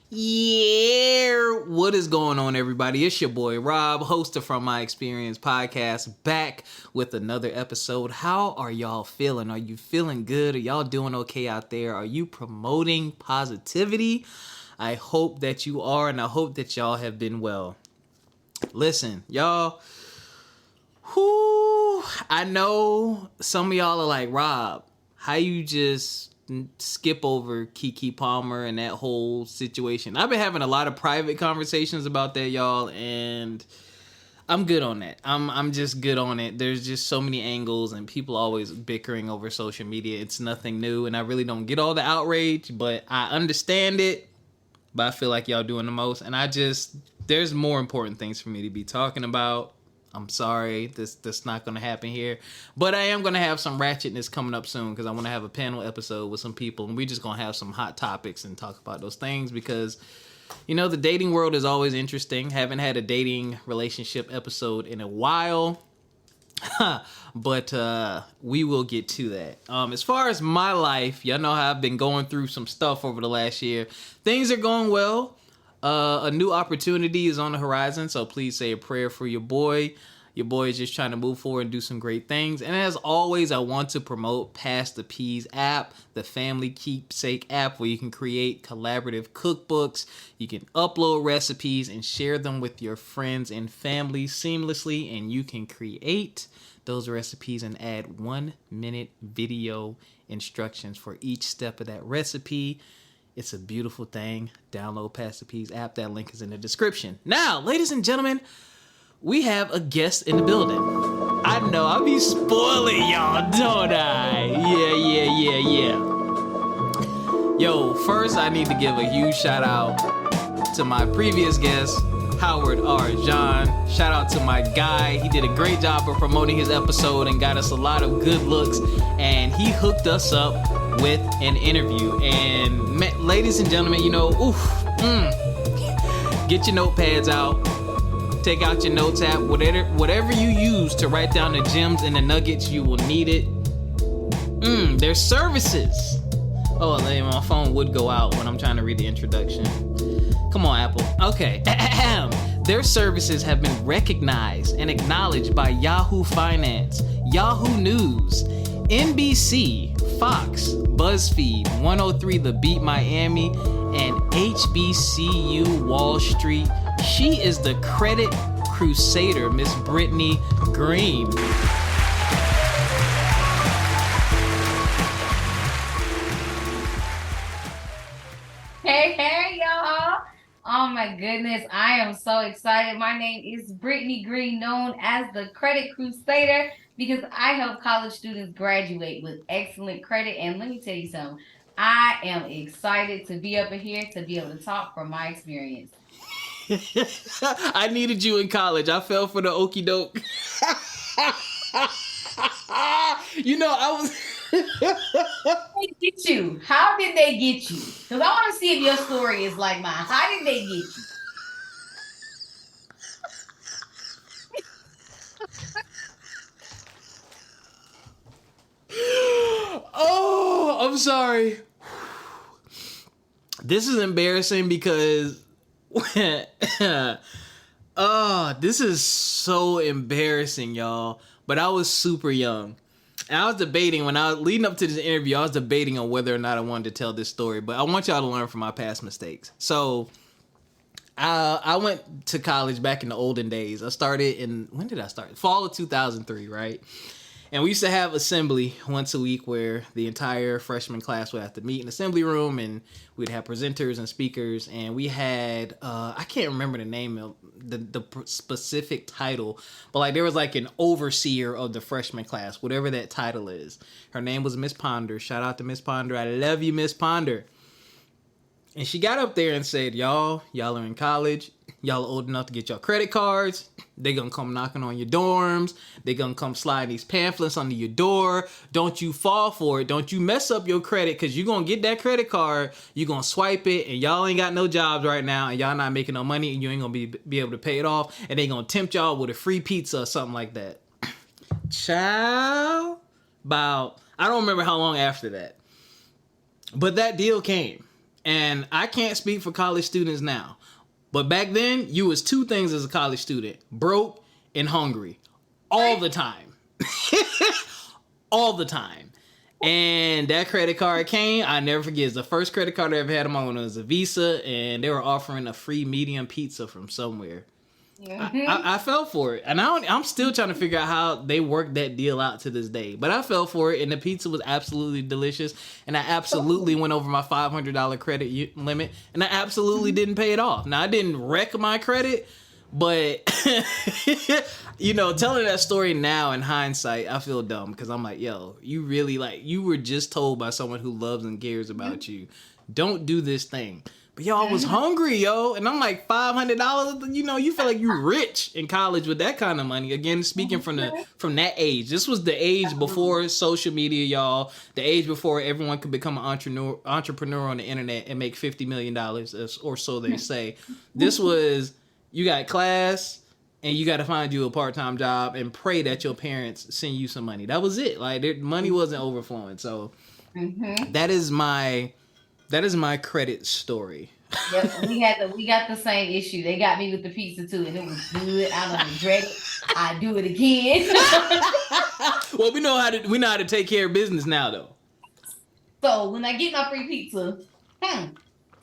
Yeah, what is going on, everybody? It's your boy Rob, host of From My Experience podcast, back with another episode. How are y'all feeling? Are you feeling good? Are y'all doing okay out there? Are you promoting positivity? I hope that you are, and I hope that y'all have been well. Listen, y'all, I know some of y'all are like, Rob, how you just skip over Keke Palmer and that whole situation? I've been having a lot of private conversations about that, y'all, and I'm good on that. I'm just good on it. There's just so many angles, and people always bickering over social media. It's nothing new, and I really don't get all the outrage, but I understand it. But I feel like y'all doing the most, and there's more important things for me to be talking about. I'm sorry, that's not going to happen here. But I am going to have some ratchetness coming up soon, because I want to have a panel episode with some people, and we're just going to have some hot topics and talk about those things, because, you know, the dating world is always interesting. Haven't had a dating relationship episode in a while, but we will get to that. As far as my life, y'all know how I've been going through some stuff over the last year. Things are going well. A new opportunity is on the horizon, so please say a prayer for your boy. Your boy is just trying to move forward and do some great things. And as always, I want to promote Pass the Peas app, the family keepsake app where you can create collaborative cookbooks. You can upload recipes and share them with your friends and family seamlessly. And you can create those recipes and add 1-minute video instructions for each step of that recipe. It's a beautiful thing. Download Pass the Peas app. That link is in the description. Now, ladies and gentlemen, we have a guest in the building. I know, I be spoiling y'all, don't I? Yeah. Yo, first I need to give a huge shout out to my previous guest, Howard R. John. Shout out to my guy. He did a great job of promoting his episode and got us a lot of good looks. And he hooked us up with an interview. And ladies and gentlemen, you know, get your notepads out. Take out your notes app. Whatever you use to write down the gems and the nuggets, you will need it. Their services. Oh, my phone would go out when I'm trying to read the introduction. Come on, Apple. Okay. Their services have been recognized and acknowledged by Yahoo Finance, Yahoo News, NBC, Fox, Buzzfeed, 103 The Beat Miami, and HBCU Wallstreet. She is the Credit Crusader, Miss Brittany Greene. Hey, y'all. Oh my goodness, I am so excited. My name is Brittany Greene, known as the Credit Crusader, because I help college students graduate with excellent credit. And let me tell you something, I am excited to be up in here to be able to talk from my experience. I needed you in college. I fell for the okie doke. You know, I was... They get you. How did they get you? Because I want to see if your story is like mine. How did they get you? Oh, I'm sorry. This is embarrassing because this is so embarrassing, y'all. But I was super young. And I was debating, leading up to this interview, I was debating on whether or not I wanted to tell this story. But I want y'all to learn from my past mistakes. So I went to college back in the olden days. When did I start? Fall of 2003, right? And we used to have assembly once a week where the entire freshman class would have to meet in the assembly room, and we'd have presenters and speakers. And we had, I can't remember the name of the specific title, but like there was like an overseer of the freshman class, whatever that title is. Her name was Miss Ponder. Shout out to Miss Ponder. I love you, Miss Ponder. And she got up there and said, y'all are in college. Y'all are old enough to get your credit cards. They gonna come knocking on your dorms. They gonna come slide these pamphlets under your door. Don't you fall for it. Don't you mess up your credit, because you're gonna get that credit card. You're gonna swipe it, and y'all ain't got no jobs right now, and y'all not making no money, and you ain't gonna be able to pay it off. And they gonna tempt y'all with a free pizza or something like that. Child. I don't remember how long after that. But that deal came. And I can't speak for college students now, but back then you was two things as a college student: broke and hungry, all the time. All the time. And that credit card came. I never forget. It's the first credit card I ever had on my own. It was a Visa, and they were offering a free medium pizza from somewhere. I fell for it, and I'm still trying to figure out how they worked that deal out to this day. But I fell for it, and the pizza was absolutely delicious, and I absolutely went over my $500 credit limit, and I absolutely didn't pay it off. Now I didn't wreck my credit, but you know, telling that story now in hindsight, I feel dumb because I'm like, yo, you really you were just told by someone who loves and cares about you, don't do this thing. But y'all was hungry, yo. And I'm like, $500, you know, you feel like you're rich in college with that kind of money. Again, speaking from that age. This was the age before social media, y'all. The age before everyone could become an entrepreneur on the internet and make $50 million, or so they say. This was, you got class, and you got to find you a part-time job and pray that your parents send you some money. That was it. Like, their money wasn't overflowing. So that is my credit story. Yep, we got the same issue. They got me with the pizza too, and it was good. I don't regret it. I do it again. Well, we know how to take care of business now, though. So when I get my free pizza,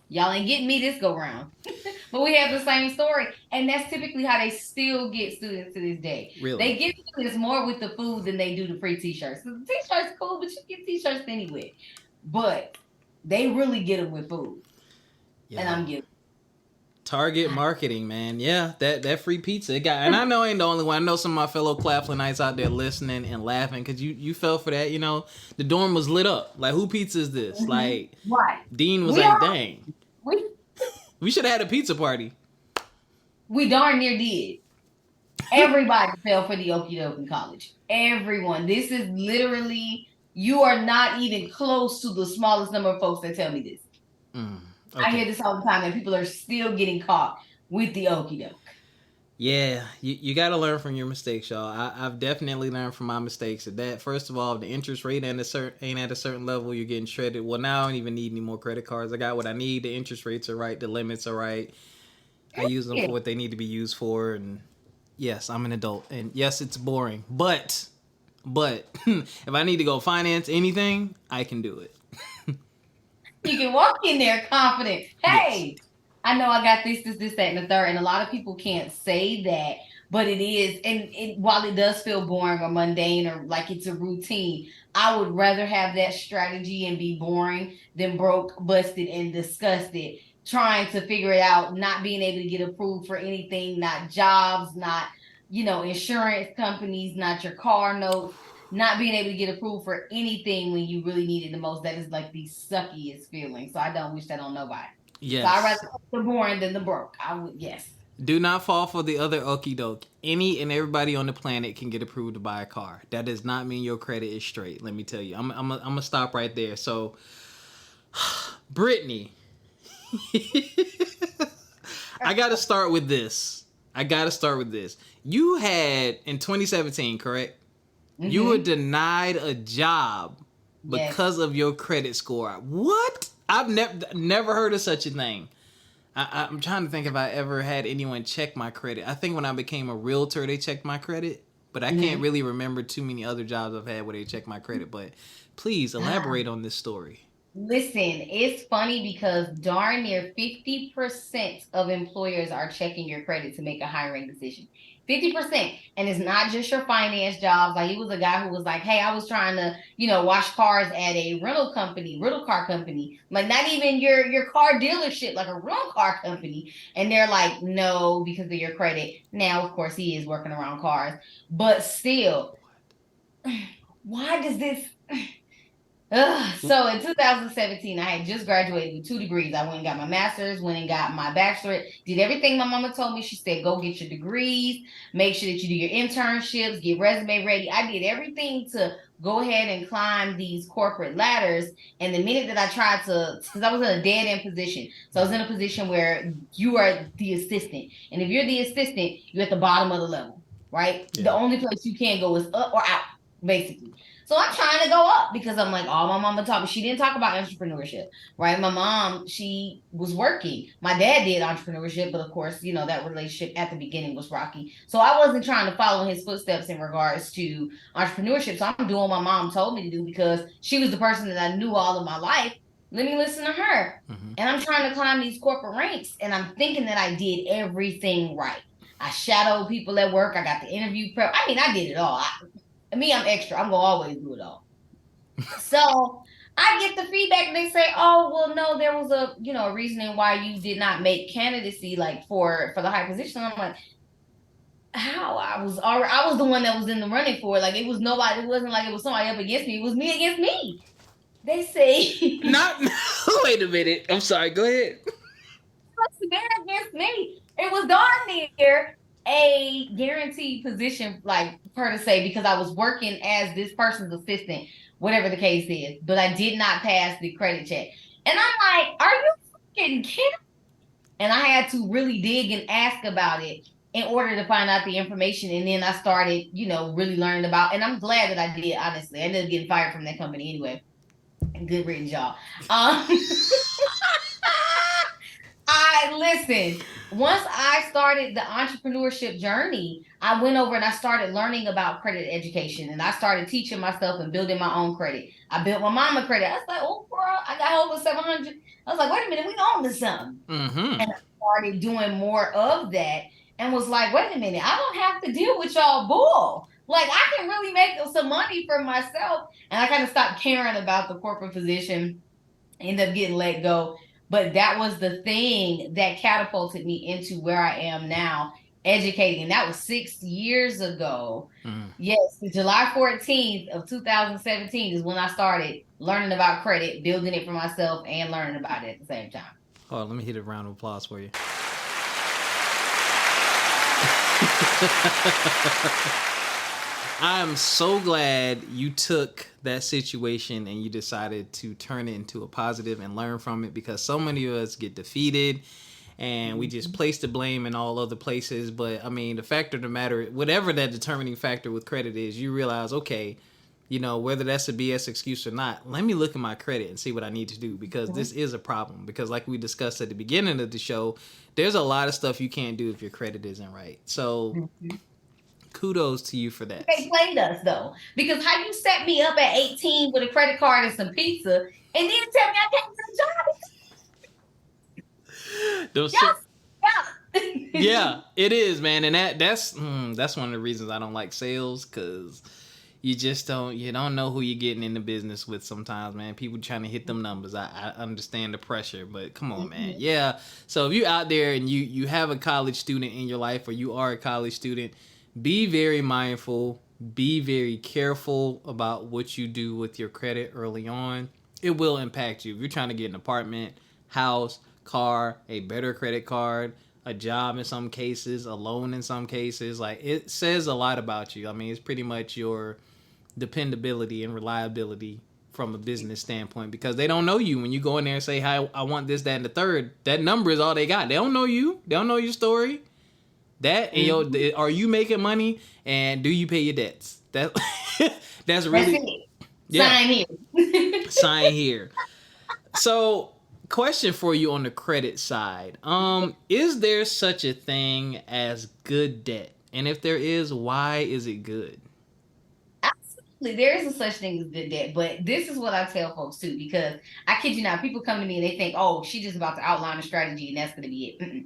y'all ain't getting me this go round. But we have the same story, and that's typically how they still get students to this day. Really? They get students more with the food than they do the free t-shirts. The t-shirts cool, but you get t-shirts anyway. But they really get them with food. Yeah. And I'm getting Target marketing, man. Yeah, that free pizza. And I know I ain't the only one. I know some of my fellow Claflinites out there listening and laughing because you fell for that. You know, the dorm was lit up. Like, who pizza is this? Like, right. Dean was dang. We should have had a pizza party. We darn near did. Everybody fell for the okie doke in college. Everyone. This is literally, you are not even close to the smallest number of folks that tell me this. Okay. I hear this all the time, and people are still getting caught with the okie doke. Yeah, you got to learn from your mistakes, y'all. I've definitely learned from my mistakes. That first of all, if the interest rate ain't at a certain level, you're getting shredded. Well, now I don't even need any more credit cards. I got what I need. The interest rates are right. The limits are right. I use them for what they need to be used for. And yes, I'm an adult. And yes, it's boring. But if I need to go finance anything, I can do it. You can walk in there confident. Hey, yes. I know I got this, that, and the third. And a lot of people can't say that, but it is. And while it does feel boring or mundane or like it's a routine, I would rather have that strategy and be boring than broke, busted, and disgusted, trying to figure it out, not being able to get approved for anything, not jobs, not, insurance companies, not your car notes. Not being able to get approved for anything when you really need it the most. That is like the suckiest feeling. So I don't wish that on nobody. Yes. So I'd rather the boring than the broke. I would, yes. Do not fall for the other okie doke. Any and everybody on the planet can get approved to buy a car. That does not mean your credit is straight. Let me tell you. I'm gonna stop right there. So, Brittany, I got to start with this. You had in 2017, correct? Mm-hmm. You were denied a job because of your credit score. What? I've never heard of such a thing. I'm trying to think if I ever had anyone check my credit. I think when I became a realtor, they checked my credit. But I can't really remember too many other jobs I've had where they checked my credit. But please elaborate on this story. Listen, it's funny because darn near 50% of employers are checking your credit to make a hiring decision. 50%. And it's not just your finance jobs. Like, he was a guy who was like, hey, I was trying to, wash cars at a rental car company. Like, not even your car dealership, like a rental car company. And they're like, no, because of your credit. Now, of course, he is working around cars. But still, why does this... So in 2017, I had just graduated with 2 degrees. I went and got my master's, went and got my bachelorette, did everything my mama told me. She said, go get your degrees, make sure that you do your internships, get resume ready. I did everything to go ahead and climb these corporate ladders. And the minute that I tried to, because I was in a dead end position. So I was in a position where you are the assistant. And if you're the assistant, you're at the bottom of the level, right? Yeah. The only place you can go is up or out, basically. So I'm trying to go up because I'm like, oh, my mama taught me. She didn't talk about entrepreneurship, right? My mom, she was working. My dad did entrepreneurship, but of course, that relationship at the beginning was rocky. So I wasn't trying to follow his footsteps in regards to entrepreneurship. So I'm doing what my mom told me to do because she was the person that I knew all of my life. Let me listen to her. Mm-hmm. And I'm trying to climb these corporate ranks, and I'm thinking that I did everything right. I shadowed people at work. I got the interview prep. I mean, I did it all. I'm extra. I'm gonna always do it all. So I get the feedback, and they say, "Oh, well, no, there was a reasoning why you did not make candidacy like for the high position." I'm like, how? I was the one that was in the running for it. Like it was nobody. It wasn't like it was somebody up against me. It was me against me. They say Not. Wait a minute. I'm sorry. Go ahead. against me. It was darn near a guaranteed position, like per se, because I was working as this person's assistant, whatever the case is. But I did not pass the credit check. And I'm like, are you fucking kidding? And I had to really dig and ask about it in order to find out the information. And then I started, really learning about, and I'm glad that I did, honestly. I ended up getting fired from that company anyway. Good written job. Listen, once I started the entrepreneurship journey, I went over and I started learning about credit education, and I started teaching myself and building my own credit. I built my mama credit. I was like, oh, girl, I got over 700. I was like, wait a minute, we on to something. Mm-hmm. And I started doing more of that and was like, wait a minute, I don't have to deal with y'all bull. Like, I can really make some money for myself. And I kind of stopped caring about the corporate position, ended up getting let go. But that was the thing that catapulted me into where I am now, educating. And that was 6 years ago. Mm. Yes, July 14th of 2017 is when I started learning about credit, building it for myself, and learning about it at the same time. Oh, let me hit a round of applause for you. I'm so glad you took that situation and you decided to turn it into a positive and learn from it, because so many of us get defeated and we just place the blame in all other places. But I mean, the fact of the matter, whatever that determining factor with credit is, you realize, okay, whether that's a BS excuse or not, let me look at my credit and see what I need to do, because this is a problem. Because like we discussed at the beginning of the show, there's a lot of stuff you can't do if your credit isn't right. So kudos to you for that. They played us though, because how you set me up at 18 with a credit card and some pizza, and then tell me I can't get a job. Yeah, it is, man, and that's one of the reasons I don't like sales, because you just don't know who you're getting in the business with sometimes, man. People trying to hit them numbers. I understand the pressure, but come on, man. Yeah. So if you're out there and you have a college student in your life, or you are a college student, be very mindful, be very careful about what you do with your credit early on. It will impact you. If you're trying to get an apartment, house, car, a better credit card, a job in some cases, a loan in some cases, like, it says a lot about you. I mean, it's pretty much your dependability and reliability from a business standpoint, because they don't know you. When you go in there and say, hi, I want this, that, and the third, that number is all they got. They don't know you. They don't know your story. That and are you making money, and do you pay your debts? That's really Sign here. Sign here. So, question for you on the credit side: is there such a thing as good debt? And if there is, why is it good? Absolutely, there is a such thing as good debt. But this is what I tell folks too, because I kid you not, people come to me and they think, "Oh, she's just about to outline a strategy, and that's going to be it." Mm-mm.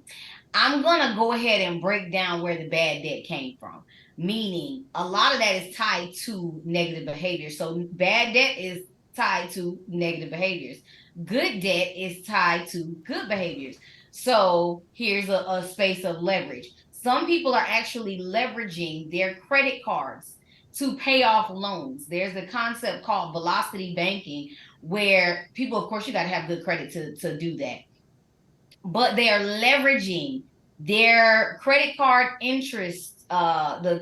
I'm going to go ahead and break down where the bad debt came from. Meaning, a lot of that is tied to negative behavior. So bad debt is tied to negative behaviors. Good debt is tied to good behaviors. So here's a space of leverage. Some people are actually leveraging their credit cards to pay off loans. There's a concept called velocity banking, where people, of course, you got to have good credit to do that. But they are leveraging their credit card interest, the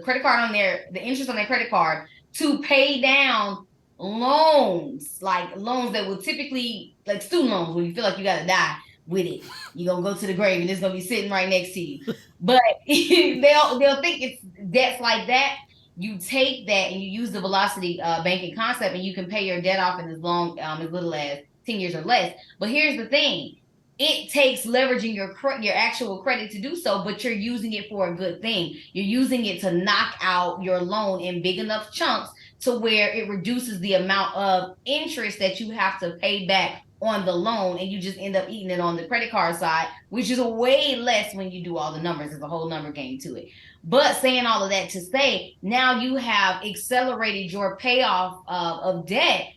interest on their credit card, to pay down loans, like loans that would typically, like student loans, where you feel like you got to die with it. You're going to go to the grave and it's going to be sitting right next to you. But they'll think it's debts like that. you take that and you use the velocity banking concept, and you can pay your debt off in as little as 10 years or less. But here's the thing. It takes leveraging your actual credit to do so, but you're using it for a good thing. You're using it to knock out your loan in big enough chunks to where it reduces the amount of interest that you have to pay back on the loan, and you just end up eating it on the credit card side, which is way less when you do all the numbers. There's a whole number game to it. But saying all of that to say, now you have accelerated your payoff of debt,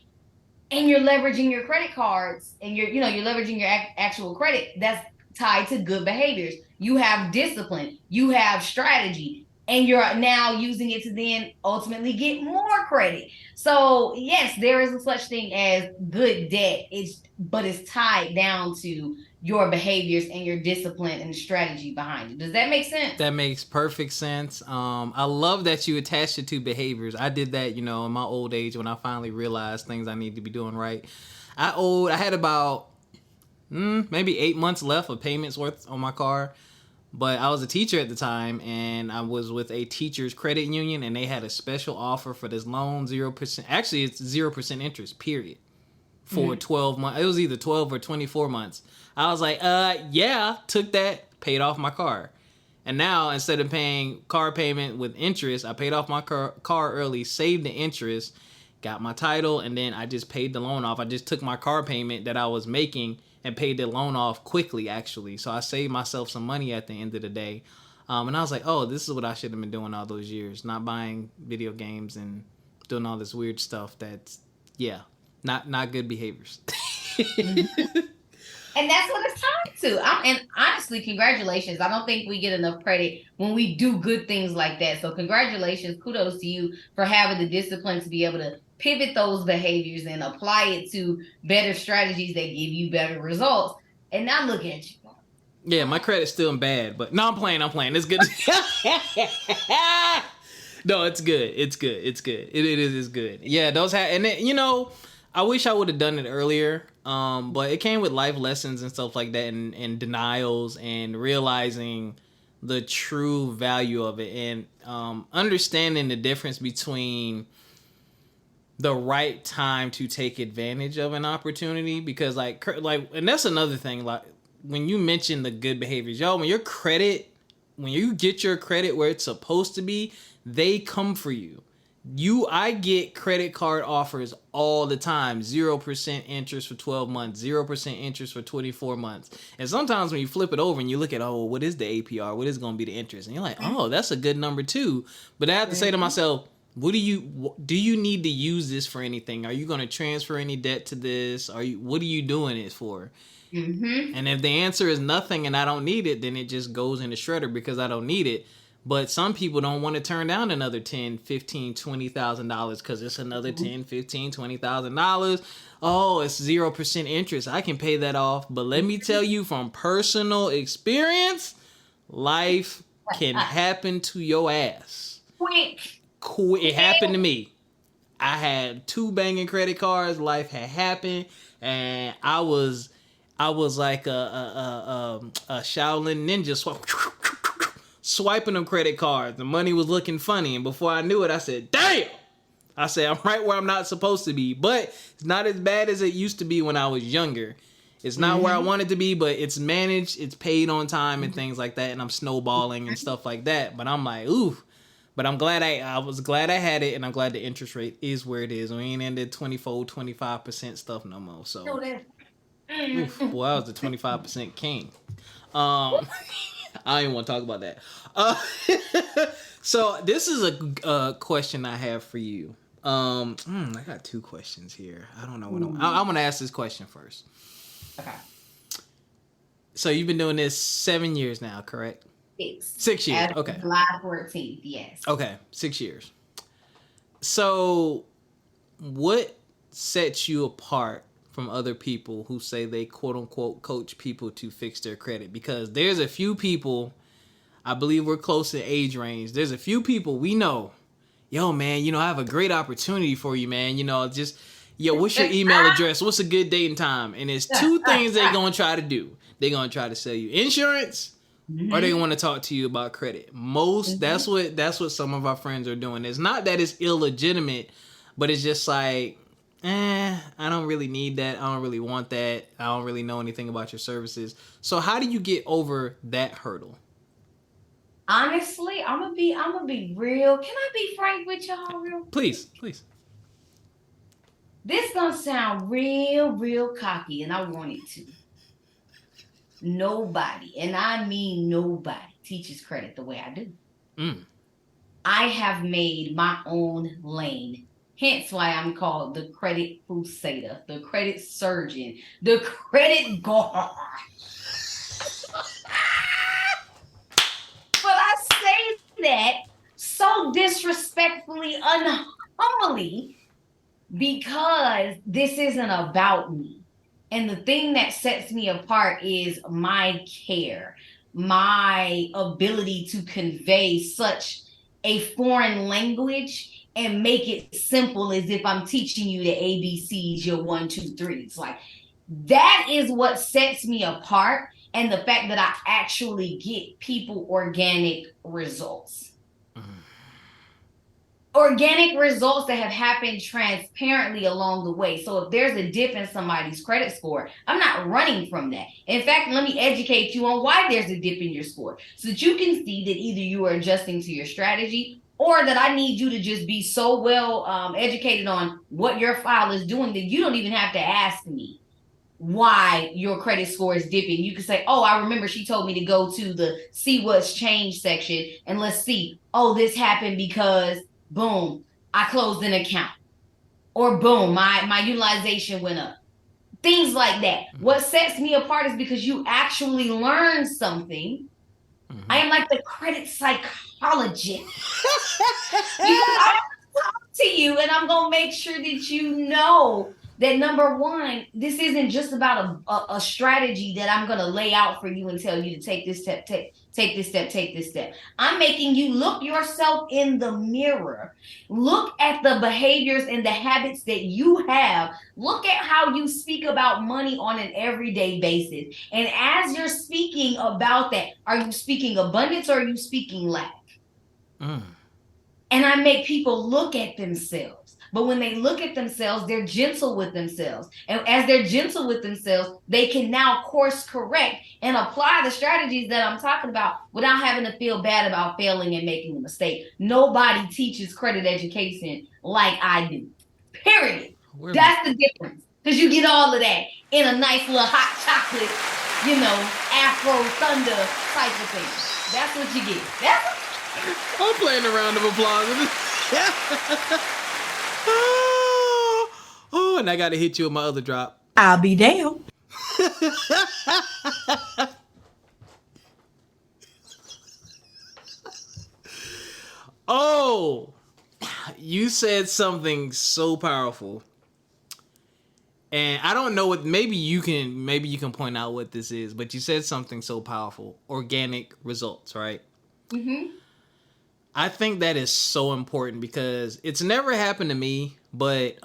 and you're leveraging your credit cards, and you're leveraging your actual credit that's tied to good behaviors. You have discipline, you have strategy, and you're now using it to then ultimately get more credit. So yes, there is a such thing as good debt. But it's tied down to your behaviors and your discipline and the strategy behind it. Does that make sense? That makes perfect sense. I love that you attached it to behaviors. I did that, in my old age when I finally realized things I need to be doing right. I had about maybe 8 months left of payments worth on my car. But I was a teacher at the time, and I was with a teacher's credit union, and they had a special offer for this loan, 0%. Actually, it's 0% interest, period, for 12 months. It was either 12 or 24 months. I was like, yeah, took that, paid off my car. And now, instead of paying car payment with interest, I paid off my car early, saved the interest, got my title, and then I just paid the loan off. I just took my car payment that I was making and paid the loan off quickly, actually. So I saved myself some money at the end of the day. And I was like, oh, this is what I should have been doing all those years. Not buying video games and doing all this weird stuff that's, not good behaviors. And that's what it's tied to. And honestly, congratulations. I don't think we get enough credit when we do good things like that. So congratulations. Kudos to you for having the discipline to be able to pivot those behaviors and apply it to better strategies that give you better results. And now look at you. Yeah, my credit's still bad, but no, I'm playing. It's good. No, it's good. It's good. It is good. Yeah, and then, I wish I would have done it earlier. But it came with life lessons and stuff like that, and denials, and realizing the true value of it, and understanding the difference between the right time to take advantage of an opportunity. Because and that's another thing, like when you mention the good behaviors, when you get your credit where it's supposed to be, they come for you. I get credit card offers all the time. 0% interest for 12 months, 0% interest for 24 months. And sometimes when you flip it over and you look at, what is the APR? What is going to be the interest? And you're like, that's a good number too. But I have to say to myself, do you need to use this for anything? Are you going to transfer any debt to this? What are you doing it for? Mm-hmm. And if the answer is nothing and I don't need it, then it just goes in the shredder because I don't need it. But some people don't want to turn down another $10,000, $15,000, $20,000 because it's another $10,000, $15,000, $20,000. Oh, it's 0% interest. I can pay that off. But let me tell you from personal experience, life can happen to your ass. Quick. It happened to me. I had 2 banging credit cards. Life had happened, and I was like a Shaolin ninja swiping them credit cards. The money was looking funny, and before I knew it, I said, damn! I said, I'm right where I'm not supposed to be. But it's not as bad as it used to be when I was younger. It's not where I wanted to be, but it's managed, it's paid on time and things like that, and I'm snowballing and stuff like that. But I'm like, ooh. But I'm glad I was glad I had it, and I'm glad the interest rate is where it is. We ain't in the 24, 25% stuff no more. So, oof, boy, I was the 25% king. I don't even want to talk about that. So this is a question I have for you. I got 2 questions here. I don't know what I'm going to ask this question first. Okay. So you've been doing this 7 years now, correct? 6 years. Okay. July 14th. Yes. Okay. 6 years. So what sets you apart from other people who say they quote unquote coach people to fix their credit? Because there's a few people, I believe we're close in age range. There's a few people we know, yo man, I have a great opportunity for you, man. What's your email address? What's a good date and time? And it's 2 things they're going to try to do. They're going to try to sell you insurance, or they Mm-hmm. want to talk to you about credit. Most Mm-hmm. that's what some of our friends are doing. It's not that it's illegitimate, but it's just like, I don't really need that. I don't really want that. I don't really know anything about your services. So how do you get over that hurdle? Honestly, I'm gonna be real. Can I be frank with y'all real quick? Please, please. This gonna sound real cocky, and I want it to. Nobody, and I mean nobody, teaches credit the way I do. Mm. I have made my own lane. Hence why I'm called the Credit Crusader, the Credit Surgeon, the Credit Guard. But I say that so disrespectfully, unhumbly, because this isn't about me. And the thing that sets me apart is my care, my ability to convey such a foreign language and make it simple as if I'm teaching you the ABCs, your one, two, threes. Like that is what sets me apart. And the fact that I actually get people organic results. Organic results that have happened transparently along the way. So if there's a dip in somebody's credit score, I'm not running from that. In fact, let me educate you on why there's a dip in your score so that you can see that either you are adjusting to your strategy or that I need you to just be so well educated on what your file is doing that you don't even have to ask me why your credit score is dipping. You can say, oh, I remember she told me to go to the see what's changed section and let's see. Oh, this happened because boom, I closed an account. Or boom, my utilization went up. Things like that. What sets me apart is because you actually learn something. Mm-hmm. I am like the credit psychologist. I'm talk to you and I'm gonna make sure that you know that number one, this isn't just about a strategy that I'm going to lay out for you and tell you to take this step, take this step, take this step. I'm making you look yourself in the mirror. Look at the behaviors and the habits that you have. Look at how you speak about money on an everyday basis. And as you're speaking about that, are you speaking abundance or are you speaking lack? And I make people look at themselves. But when they look at themselves, they're gentle with themselves. And as they're gentle with themselves, they can now course correct and apply the strategies that I'm talking about without having to feel bad about failing and making a mistake. Nobody teaches credit education like I do. Period. That's the difference. Because you get all of that in a nice little hot chocolate, Afro Thunder type of thing. That's what you get. I'm playing a round of applause. And I got to hit you with my other drop. I'll be damned. Oh, you said something so powerful. And I don't know what, maybe you can point out what this is, but you said something so powerful. Organic results, right? Mm-hmm. I think that is so important because it's never happened to me, but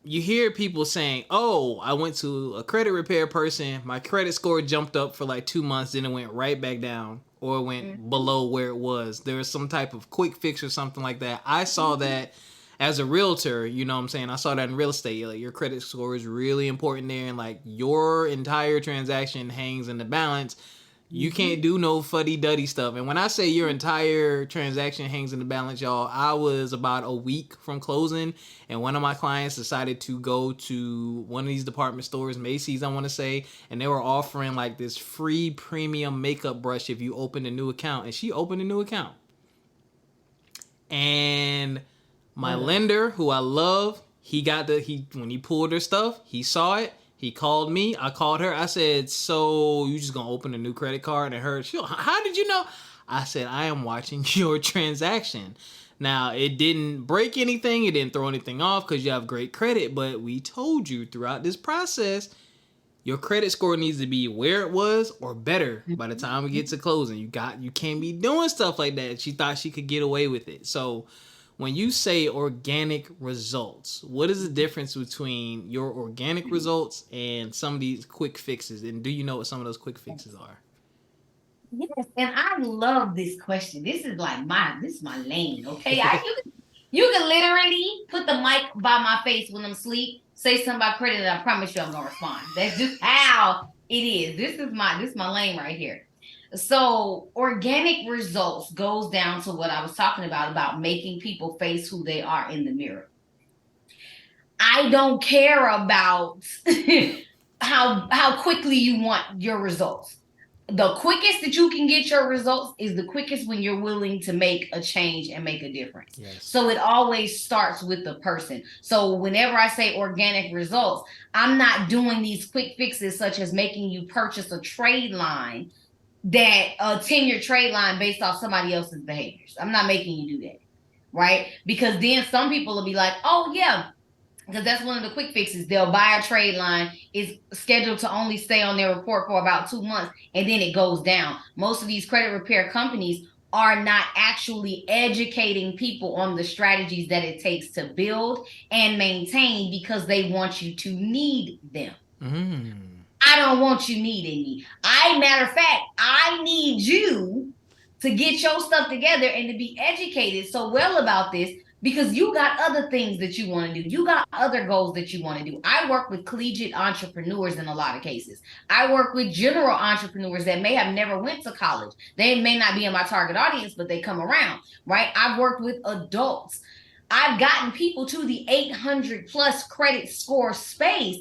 you hear people saying, oh, I went to a credit repair person, my credit score jumped up for like 2 months, then it went right back down or went below where it was. There was some type of quick fix or something like that. I saw that as a realtor, you know what I'm saying? I saw that in real estate. Like, your credit score is really important there, and like your entire transaction hangs in the balance. You can't do no fuddy-duddy stuff. And when I say your entire transaction hangs in the balance, y'all, I was about a week from closing, and one of my clients decided to go to one of these department stores, Macy's, I want to say, and they were offering like this free premium makeup brush if you open a new account. And she opened a new account. And my lender, who I love, when he pulled her stuff, he saw it. He called me. I called her. I said, so you just going to open a new credit card? And how did you know? I said, I am watching your transaction. Now, it didn't break anything. It didn't throw anything off because you have great credit. But we told you throughout this process, your credit score needs to be where it was or better by the time we get to closing. You can't be doing stuff like that. She thought she could get away with it. So when you say organic results, what is the difference between your organic results and some of these quick fixes? And do you know what some of those quick fixes are? Yes, and I love this question. This is like this is my lane. Okay, you can literally put the mic by my face when I'm asleep, say something about credit, and I promise you I'm gonna respond. That's just how it is. This is my lane right here. So organic results goes down to what I was talking about making people face who they are in the mirror. I don't care about how quickly you want your results. The quickest that you can get your results is the quickest when you're willing to make a change and make a difference. Yes. So it always starts with the person. So whenever I say organic results, I'm not doing these quick fixes such as making you purchase a trade line, that a 10-year trade line based off somebody else's behaviors. I'm not making you do that, right? Because then some people will be like, oh yeah, because that's one of the quick fixes. They'll buy a trade line. It's scheduled to only stay on their report for about 2 months, and then it goes down. Most of these credit repair companies are not actually educating people on the strategies that it takes to build and maintain because they want you to need them. I don't want you needing me. Matter of fact, I need you to get your stuff together and to be educated so well about this, because you got other things that you want to do. You got other goals that you want to do. I work with collegiate entrepreneurs in a lot of cases. I work with general entrepreneurs that may have never went to college. They may not be in my target audience, but they come around, right? I've worked with adults. I've gotten people to the 800 plus credit score space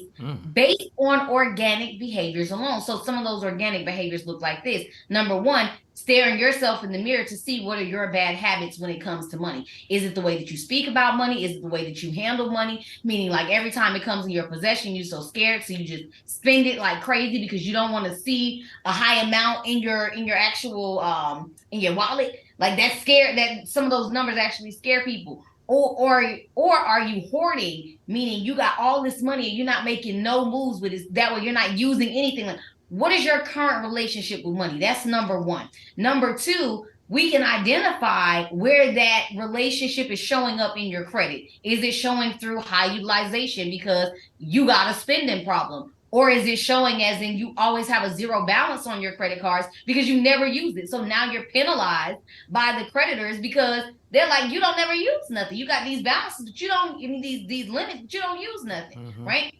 based on organic behaviors alone. So some of those organic behaviors look like this. Number one, staring yourself in the mirror to see what are your bad habits when it comes to money. Is it the way that you speak about money? Is it the way that you handle money? Meaning like every time it comes in your possession, you're so scared, so you just spend it like crazy because you don't want to see a high amount in your actual in your wallet. Like that's scared, that some of those numbers actually scare people. Or are you hoarding, meaning you got all this money and you're not making no moves with it, that way you're not using anything. Like, what is your current relationship with money? That's number one. Number two, we can identify where that relationship is showing up in your credit. Is it showing through high utilization because you got a spending problem? Or is it showing as in you always have a zero balance on your credit cards because you never use it? So now you're penalized by the creditors because they're like, you don't never use nothing. You got these balances, but you don't, I mean, these limits, but you don't use nothing, right?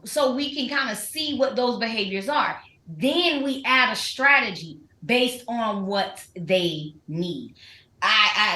So we can kind of see what those behaviors are. Then we add a strategy based on what they need.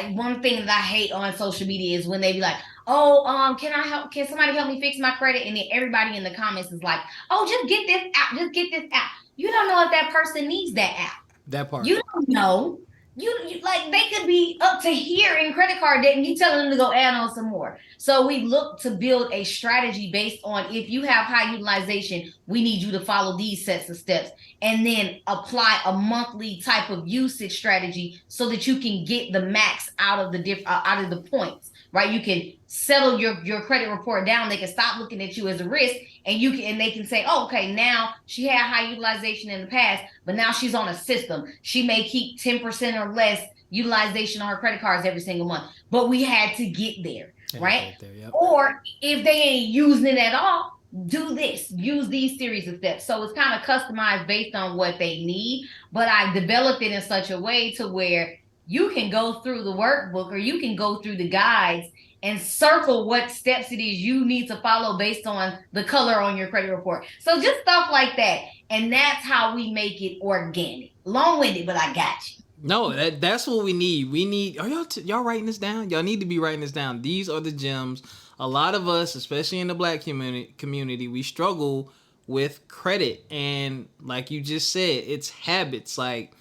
One thing that I hate on social media is when they be like, oh, can somebody help me fix my credit? And then everybody in the comments is like, oh, just get this app, just get this app. You don't know if that person needs that app. That part. You don't know. You like, they could be up to here in credit card debt and you telling them to go add on some more. So we look to build a strategy based on, if you have high utilization, we need you to follow these sets of steps, and then apply a monthly type of usage strategy so that you can get the max out of the points, right? You can settle your credit report down. They can stop looking at you as a risk, and they can say, oh, okay, now she had high utilization in the past, but now she's on a system. She may keep 10% or less utilization on her credit cards every single month, but we had to get there, right? Yep. Or if they ain't using it at all, do this, use these series of steps. So it's kind of customized based on what they need, but I've developed it in such a way to where you can go through the workbook or you can go through the guides and circle what steps it is you need to follow based on the color on your credit report. So just stuff like that. And that's how we make it organic. Long-winded, but I got you. No, that's what we need. We need, are y'all writing this down? Y'all need to be writing this down. These are the gems. A lot of us, especially in the Black community, we struggle with credit. And like you just said, it's habits. Like,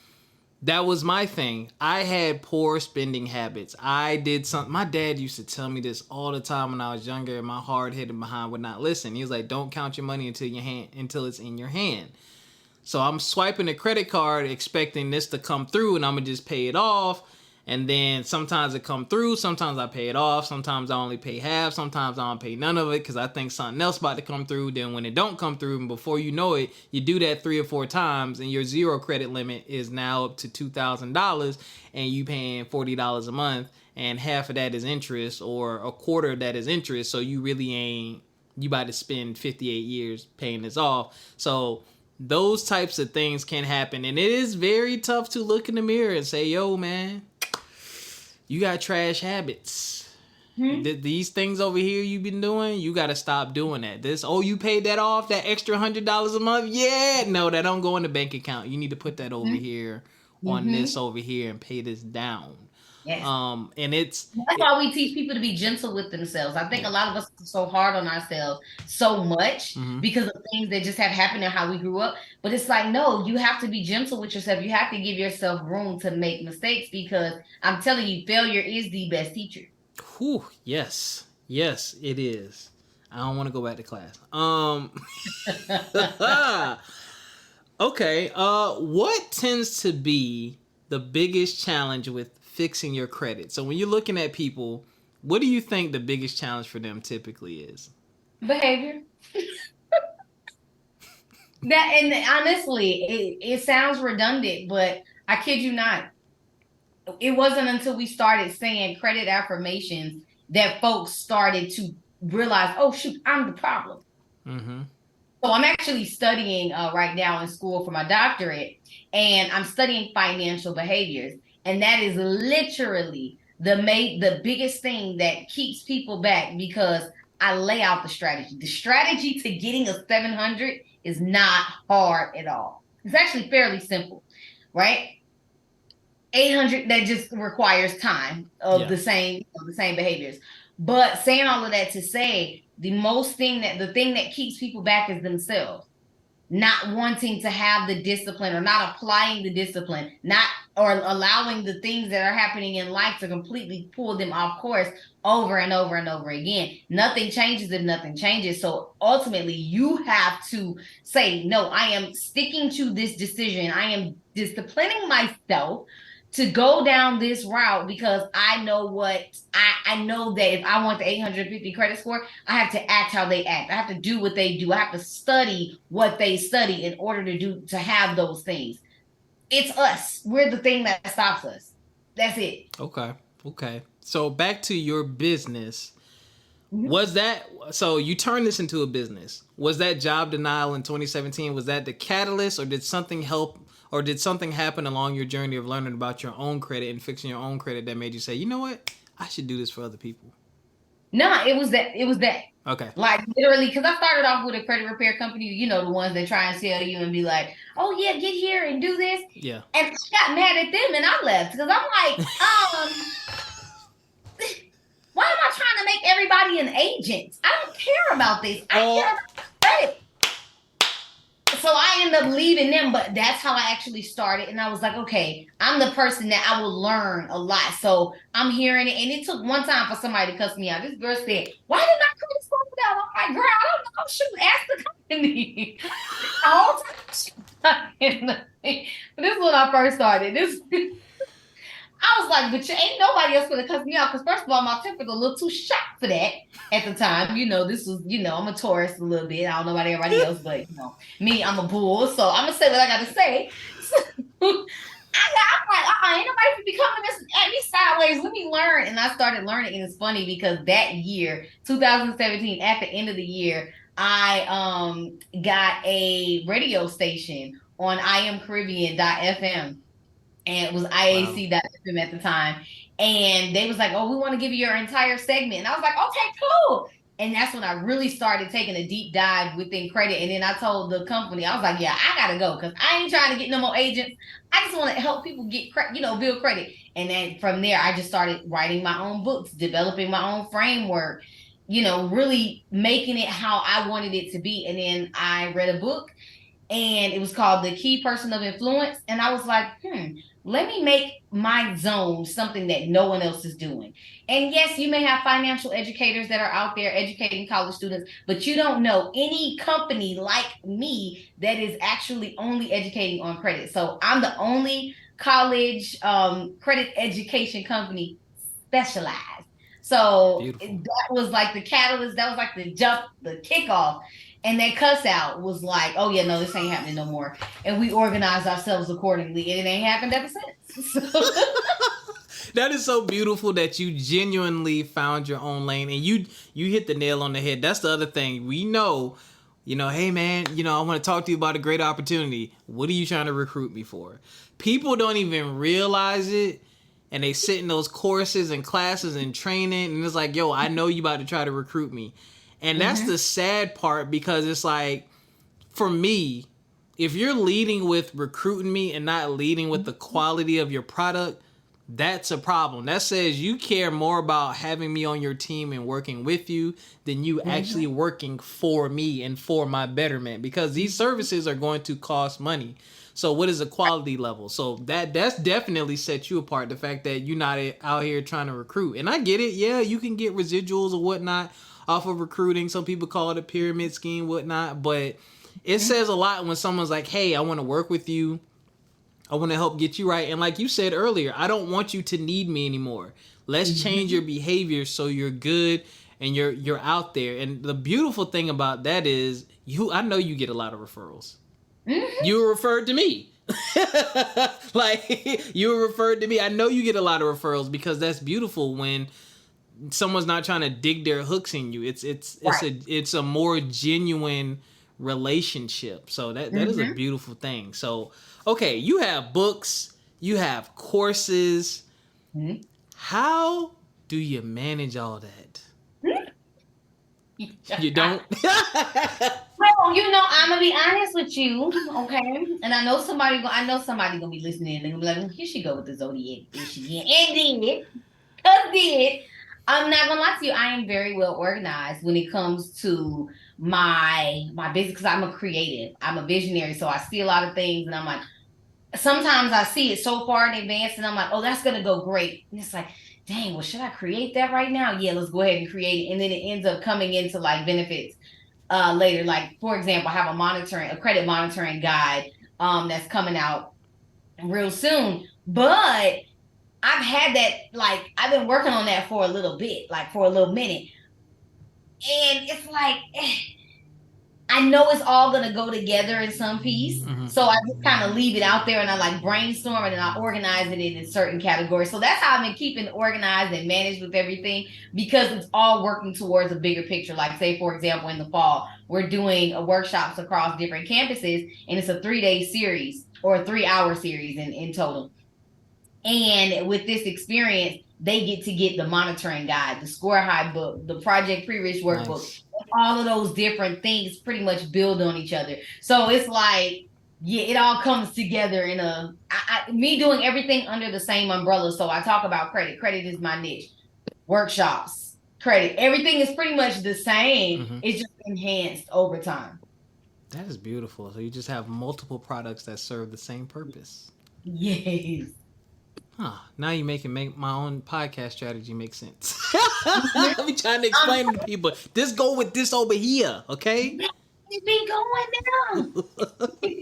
that was my thing. I had poor spending habits. I did something. My dad used to tell me this all the time when I was younger, and my hard-headed behind would not listen. He was like, don't count your money until it's in your hand. So I'm swiping a credit card expecting this to come through, and I'm going to just pay it off. And then sometimes it come through. Sometimes I pay it off. Sometimes I only pay half. Sometimes I don't pay none of it because I think something else about to come through. Then when it don't come through, and before you know it, you do that 3 or 4 times, and your zero credit limit is now up to $2,000, and you paying $40 a month, and half of that is interest, or a quarter of that is interest. So you really ain't, you about to spend 58 years paying this off. So those types of things can happen. And it is very tough to look in the mirror and say, yo, man, you got trash habits. These things over here you've been doing, you got to stop doing that. You paid that off, that extra $100 a month? Yeah, no, that don't go in the bank account. You need to put that over here on this over here and pay this down. Yes. And that's why we teach people to be gentle with themselves. I think a lot of us are so hard on ourselves so much because of things that just have happened and how we grew up. But it's like, no, you have to be gentle with yourself. You have to give yourself room to make mistakes, because I'm telling you, failure is the best teacher. Whew, yes, it is. I don't want to go back to class. Okay. What tends to be the biggest challenge with fixing your credit? So when you're looking at people, what do you think the biggest challenge for them typically is? Behavior. And honestly, it sounds redundant, but I kid you not. It wasn't until we started saying credit affirmations that folks started to realize, oh shoot, I'm the problem. So I'm actually studying right now in school for my doctorate, and I'm studying financial behaviors. And that is literally the biggest thing that keeps people back, because I lay out the strategy. The strategy to getting a 700 is not hard at all. It's actually fairly simple, right? 800, that just requires time of the same behaviors. But saying all of that to say, the thing that keeps people back is themselves. Not wanting to have the discipline, or not applying the discipline, or allowing the things that are happening in life to completely pull them off course over and over and over again. Nothing changes if nothing changes. So ultimately, you have to say, no, I am sticking to this decision. I am disciplining myself to go down this route, because I know I know that if I want the 850 credit score, I have to act how they act. I have to do what they do. I have to study what they study in order to have those things. It's us. We're the thing that stops us. That's it. Okay. So back to your business. So you turned this into a business. Was that job denial in 2017, was that the catalyst, or did something happen along your journey of learning about your own credit and fixing your own credit that made you say, you know what, I should do this for other people? No, it was that. Okay. Like literally, because I started off with a credit repair company, you know, the ones that try and sell you and be like, oh yeah, get here and do this. Yeah. And I got mad at them and I left, because I'm like, why am I trying to make everybody an agent? I don't care about this. I care about credit. So I ended up leaving them, but that's how I actually started. And I was like, okay, I'm the person that I will learn a lot. So I'm hearing it. And it took one time for somebody to cuss me out. This girl said, why did my credit score go down? I'm like, girl, I don't know. Shoot, ask the company. The whole time. But this is when I first started. I was like, but ain't nobody else gonna cuss me out, because first of all, my temper's a little too sharp for that at the time. You know, this was, I'm a Taurus a little bit. I don't know about everybody else, but me, I'm a bull. So I'm gonna say what I gotta say. So, I'm like, ain't nobody be coming at me sideways. Let me learn. And I started learning, and it's funny because that year, 2017, at the end of the year, I got a radio station on IamCaribbean.fm. And it was IAC.fm at the time. And they was like, oh, we want to give you your entire segment. And I was like, okay, cool. And that's when I really started taking a deep dive within credit. And then I told the company, I was like, yeah, I got to go, because I ain't trying to get no more agents. I just want to help people get, build credit. And then from there, I just started writing my own books, developing my own framework, really making it how I wanted it to be. And then I read a book, and it was called The Key Person of Influence. And I was like, let me make my zone something that no one else is doing. And yes, you may have financial educators that are out there educating college students, but you don't know any company like me that is actually only educating on credit. So I'm the only college credit education company specialized. So that was like the catalyst. That was like the kickoff. And that cuss out was like, oh yeah, no, this ain't happening no more. And we organized ourselves accordingly, and it ain't happened ever since. So. That is so beautiful that you genuinely found your own lane, and you hit the nail on the head. That's the other thing. We know Hey man, I want to talk to you about a great opportunity. What are you trying to recruit me for? People don't even realize it, and they sit in those courses and classes and training, and it's like, yo, I know you about to try to recruit me. And that's the sad part, because it's like, for me, if you're leading with recruiting me and not leading with the quality of your product, that's a problem. That says you care more about having me on your team and working with you than you actually working for me and for my betterment, because these services are going to cost money. So what is the quality level? So that's definitely set you apart, the fact that you're not out here trying to recruit. And I get it. Yeah, you can get residuals or whatnot off of recruiting. Some people call it a pyramid scheme, whatnot. But it says a lot when someone's like, hey, I want to work with you. I want to help get you right. And like you said earlier, I don't want you to need me anymore. Let's change your behavior so you're good and you're out there. And the beautiful thing about that is, I know you get a lot of referrals. You were referred to me. Like, you were referred to me. I know you get a lot of referrals, because that's beautiful when someone's not trying to dig their hooks in you. It's a more genuine relationship. So that is a beautiful thing. So, okay, you have books, you have courses. How do you manage all that? You don't? Well, I'm gonna be honest with you, okay? And I know somebody gonna be listening and be like, here she go with the zodiac ish again. And did. I'm not gonna lie to you, I am very well organized when it comes to my business, because I'm a creative. I'm a visionary, so I see a lot of things, and I'm like, sometimes I see it so far in advance, and I'm like, oh, that's gonna go great. And it's like, dang, well, should I create that right now? Yeah, let's go ahead and create it. And then it ends up coming into like benefits later. Like, for example, I have a credit monitoring guide that's coming out real soon. But I've had that, like, I've been working on that for a little bit, like for a little minute. And it's like, I know it's all going to go together in some piece. So I just kind of leave it out there, and I like brainstorm it, and I organize it in certain categories. So that's how I've been keeping organized and managed with everything, because it's all working towards a bigger picture. Like, say, for example, in the fall, we're doing workshops across different campuses, and it's a 3-day series or a 3-hour series in total. And with this experience, they get to get the monitoring guide, the score high book, the project pre-rich workbook. Nice. All of those different things pretty much build on each other. So it's like, yeah, it all comes together in me doing everything under the same umbrella. So I talk about credit. Credit is my niche. Workshops, credit, everything is pretty much the same. It's just enhanced over time. That is beautiful. So you just have multiple products that serve the same purpose. Yes. Huh. Now you make my own podcast strategy make sense. I'll be trying to explain to people, this go with this over here, okay? It's been going down.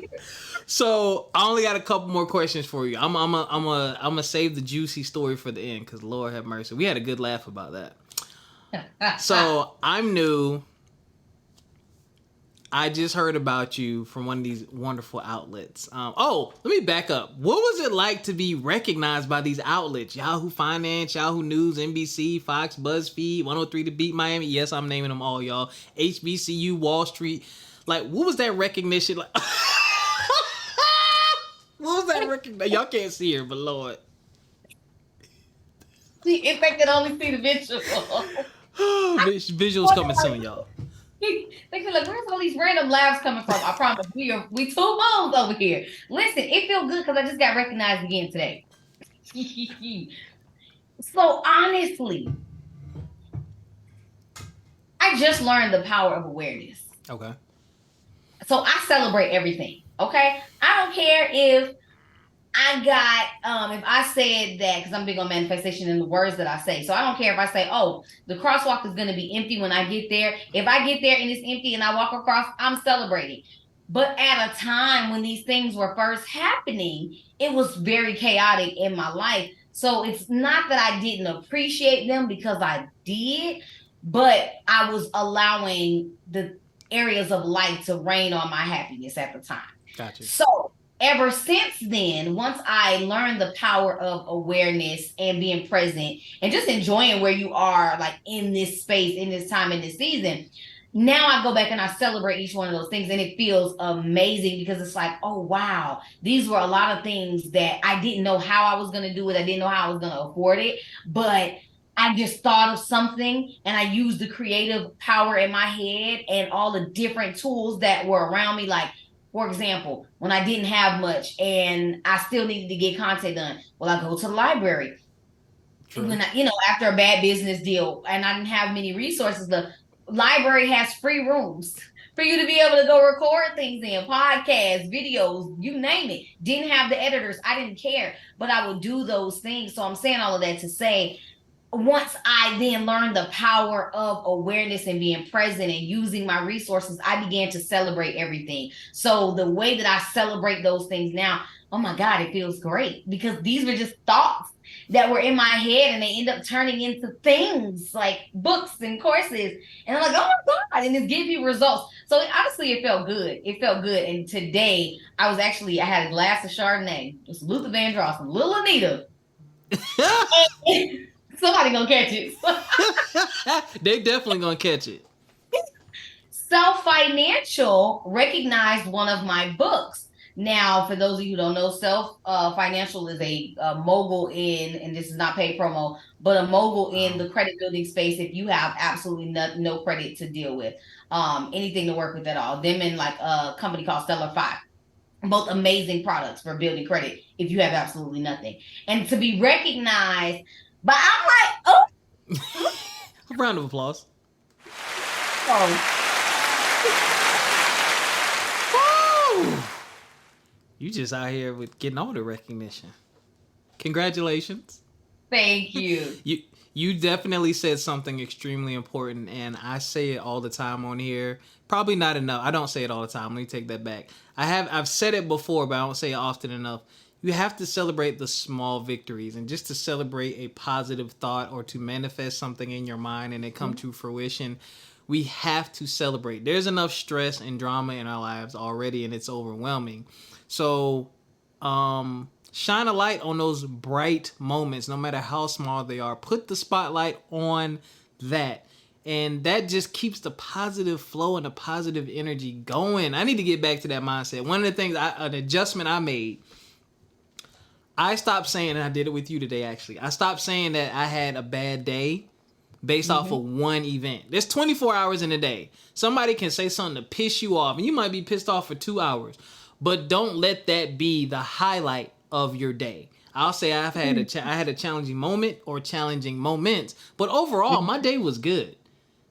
So I only got a couple more questions for you. I'm gonna save the juicy story for the end, because Lord have mercy, we had a good laugh about that. So I'm new. I just heard about you from one of these wonderful outlets. Let me back up. What was it like to be recognized by these outlets? Yahoo Finance, Yahoo News, NBC, Fox, Buzzfeed, 103 to Beat Miami. Yes, I'm naming them all, y'all. HBCU, Wallstreet. Like, what was that recognition like? What was that recognition? Y'all can't see her, but Lord. If they could only see the visual. Visuals coming soon, y'all. They feel like, where's all these random laughs coming from? I promise we two moms over here. Listen, it feels good because I just got recognized again today. So honestly, I just learned the power of awareness. Okay. So I celebrate everything. Okay. I don't care if I got, if I said that, because I'm big on manifestation in the words that I say. So I don't care if I say, oh, the crosswalk is going to be empty when I get there. If I get there and it's empty and I walk across, I'm celebrating. But at a time when these things were first happening, it was very chaotic in my life. So it's not that I didn't appreciate them, because I did, but I was allowing the areas of light to rain on my happiness at the time. Gotcha. So ever since then, once I learned the power of awareness and being present and just enjoying where you are, like in this space, in this time, in this season, now I go back and I celebrate each one of those things, and it feels amazing because it's like, oh wow, these were a lot of things that I didn't know how I was going to do it. I didn't know how I was going to afford it, but I just thought of something and I used the creative power in my head and all the different tools that were around me. Like, for example, when I didn't have much and I still needed to get content done, well, I go to the library. True. When after a bad business deal and I didn't have many resources, the library has free rooms for you to be able to go record things in, podcasts, videos, you name it. Didn't have the editors. I didn't care, but I would do those things. So I'm saying all of that to say, once I then learned the power of awareness and being present and using my resources, I began to celebrate everything. So the way that I celebrate those things now, oh my God, it feels great because these were just thoughts that were in my head and they end up turning into things like books and courses. And I'm like, oh my God, and it's giving you results. So honestly, it felt good. It felt good. And today I had a glass of Chardonnay. It's Luther Vandross and Little Anita. Somebody gonna catch it. They definitely gonna catch it. Self Financial recognized one of my books. Now, for those of you who don't know, Self Financial is a mogul and this is not paid promo, but a mogul in the credit building space. If you have absolutely no credit to deal with, anything to work with at all, them and like a company called Stellar 5. Both amazing products for building credit if you have absolutely nothing. And to be recognized, but I'm like, oh. A round of applause. Oh. You just out here with getting all the recognition. Congratulations. Thank you. You definitely said something extremely important, and I say it all the time on here. Probably not enough. I don't say it all the time. Let me take that back. I've said it before, but I don't say it often enough. You have to celebrate the small victories, and just to celebrate a positive thought or to manifest something in your mind and it come to fruition, we have to celebrate. There's enough stress and drama in our lives already, and it's overwhelming. So, shine a light on those bright moments, no matter how small they are. Put the spotlight on that. And that just keeps the positive flow and the positive energy going. I need to get back to that mindset. One of the things, an adjustment I made, I stopped saying, and I did it with you today actually, I stopped saying that I had a bad day based off of one event. There's 24 hours in a day. Somebody can say something to piss you off, and you might be pissed off for 2 hours. But don't let that be the highlight of your day. I'll say I had a challenging moment or challenging moments, but overall my day was good.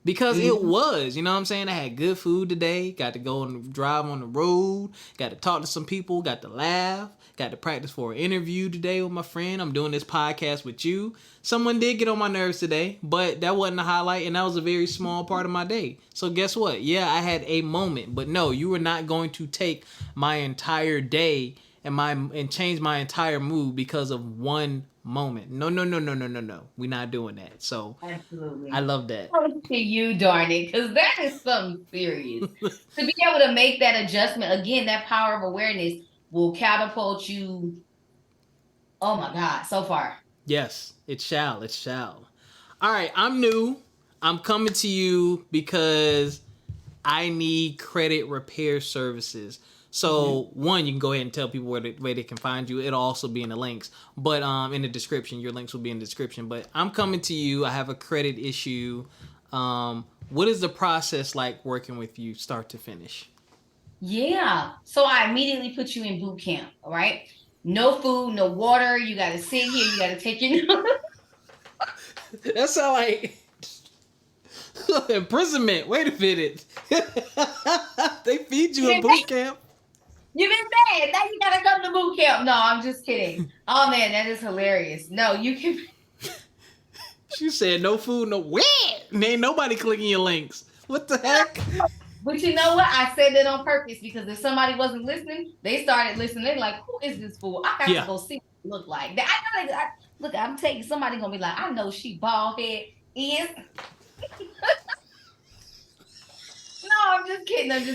Because it was, you know what I'm saying? I had good food today, got to go and drive on the road, got to talk to some people, got to laugh, got to practice for an interview today with my friend. I'm doing this podcast with you. Someone did get on my nerves today, but that wasn't a highlight, and that was a very small part of my day. So guess what? Yeah, I had a moment, but no, you were not going to take my entire day and change my entire mood because of one moment. No. We're not doing that. So absolutely, I love that. To you, darn it, because that is something serious. To be able to make that adjustment again, that power of awareness will catapult you. Oh my God, so far. Yes, it shall. It shall. All right, I'm new. I'm coming to you because I need credit repair services. So one, you can go ahead and tell people where they can find you. It'll also be in the links, but in the description, your links will be in the description. But I'm coming to you. I have a credit issue. What is the process like working with you, start to finish? Yeah. So I immediately put you in boot camp. All right. No food, no water. You got to sit here. You got to take your. That sound like imprisonment. Wait a minute. They feed you in boot camp. You've been bad. Now you gotta come to boot camp. No, I'm just kidding. Oh man, that is hilarious. No, you can. She said no food, no where. And ain't nobody clicking your links. What the heck? But you know what? I said that on purpose because if somebody wasn't listening, they started listening. They're like, "Who is this fool? I got to go see what it look like." I know. Look, I'm taking somebody gonna be like, "I know she bald head is." No, I'm just kidding. Okay.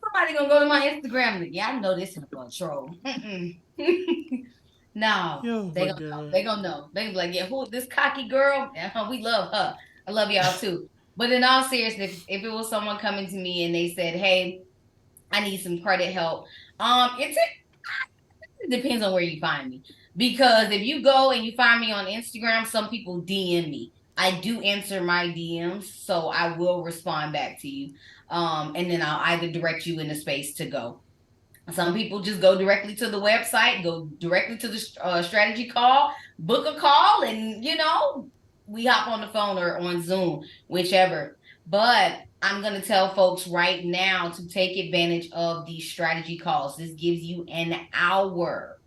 Somebody gonna go to my Instagram and yeah, I know this is gonna troll. No, Oh they my gonna know. god. They gonna know. They be like, yeah, who this cocky girl? We love her. I love y'all too. But in all seriousness, if it was someone coming to me and they said, "Hey, I need some credit help," it depends on where you find me. Because if you go and you find me on Instagram, some people DM me. I do answer my DMs, so I will respond back to you. And then I'll either direct you in the space to go. Some people just go directly to the website, go directly to the strategy call, book a call, and we hop on the phone or on Zoom, whichever. But I'm gonna tell folks right now to take advantage of these strategy calls. This gives you an hour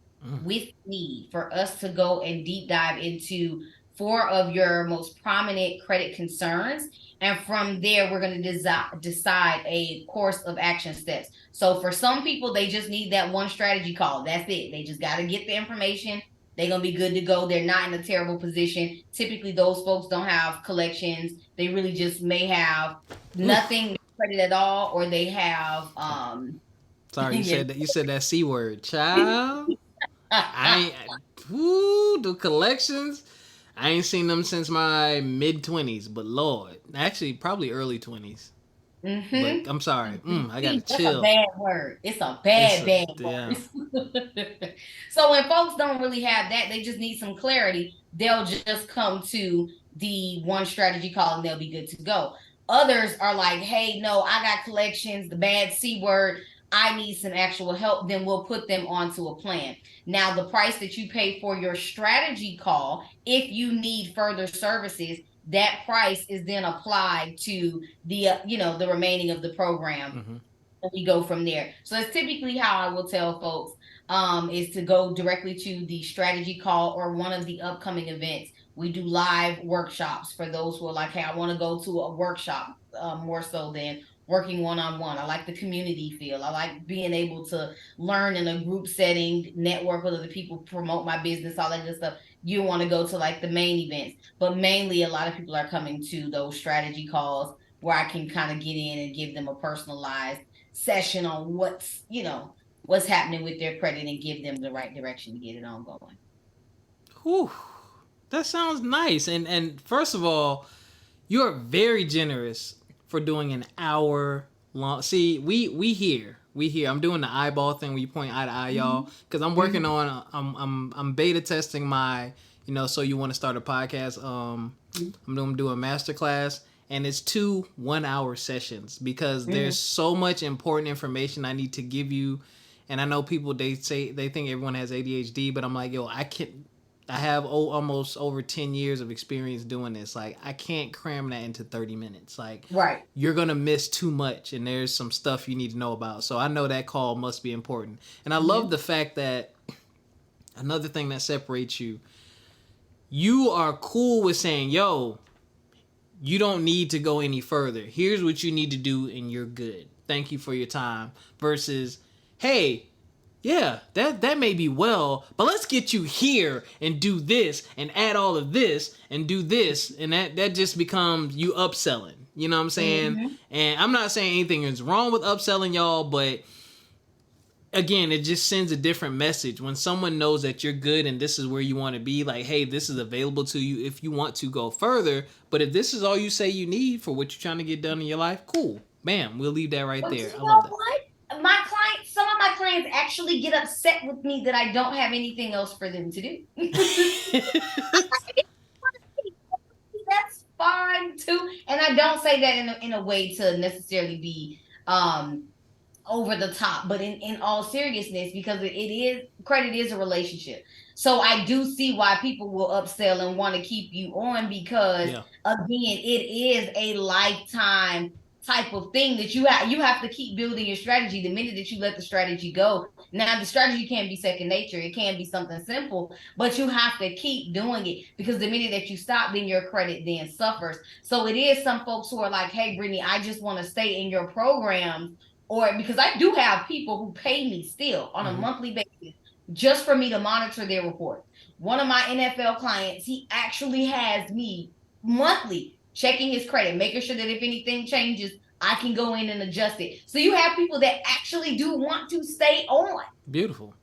with me for us to go and deep dive into four of your most prominent credit concerns. And from there, we're going to decide a course of action steps. So for some people, they just need that one strategy call. That's it. They just got to get the information. They're going to be good to go. They're not in a terrible position. Typically, those folks don't have collections. They really just may have nothing credit at all, or they have Sorry, you said that C word, child. I ain't the collections. I ain't seen them since my mid-20s, but Lord, actually probably early 20s. But I'm sorry, I gotta That's chill. a bad word. It's a bad Yeah. word. So when folks don't really have that, they just need some clarity. They'll just come to the one strategy call and they'll be good to go. Others are like, hey, no, I got collections, the bad C word. I need some actual help. Then we'll put them onto a plan. Now, the price that you pay for your strategy call, if you need further services, that price is then applied to the the remaining of the program. Mm-hmm. And we go from there. So it's typically how I will tell folks is to go directly to the strategy call or one of the upcoming events. We do live workshops for those who are like, hey, I want to go to a workshop more so than working one-on-one. I like the community feel. I like being able to learn in a group setting, network with other people, promote my business, all that good stuff. You want to go to like the main events, but mainly a lot of people are coming to those strategy calls where I can kind of get in and give them a personalized session on what's happening with their credit and give them the right direction to get it on going. Whew. That sounds nice. And first of all, you're very generous for doing an hour long. See, we here. We here. I'm doing the eyeball thing where you point eye to eye, y'all, because I'm working on. I'm beta testing my. So you want to start a podcast? I'm doing do a master class, and it's 2 1-hour sessions because there's so much important information I need to give you. And I know people they think everyone has ADHD, but I'm like, yo, I have almost over 10 years of experience doing this. Like, I can't cram that into 30 minutes. Like, right. You're going to miss too much, and there's some stuff you need to know about. So I know that call must be important. And I love the fact that another thing that separates you, you are cool with saying, yo, you don't need to go any further. Here's what you need to do, and you're good. Thank you for your time. Versus, hey, yeah, that may be well, but let's get you here and do this and add all of this and do this, and that just becomes you upselling. You know what I'm saying? And I'm not saying anything is wrong with upselling, y'all, but again, it just sends a different message when someone knows that you're good and this is where you want to be. Like, hey, this is available to you if you want to go further. But if this is all you say you need for what you're trying to get done in your life, cool. Bam, we'll leave that right there. I love that. What? Some of my clients actually get upset with me that I don't have anything else for them to do. That's fine too. And I don't say that in a way to necessarily be over the top, but in all seriousness, because credit is a relationship. So I do see why people will upsell and want to keep you on because again, it is a lifetime type of thing that you have to keep building your strategy. The minute that you let the strategy go, now the strategy can't be second nature. It can be something simple, but you have to keep doing it because the minute that you stop, then your credit then suffers. So it is some folks who are like, hey, Brittany, I just want to stay in your program, or because I do have people who pay me still on a monthly basis just for me to monitor their report. One of my NFL clients, he actually has me monthly checking his credit, making sure that if anything changes, I can go in and adjust it. So you have people that actually do want to stay on. Beautiful.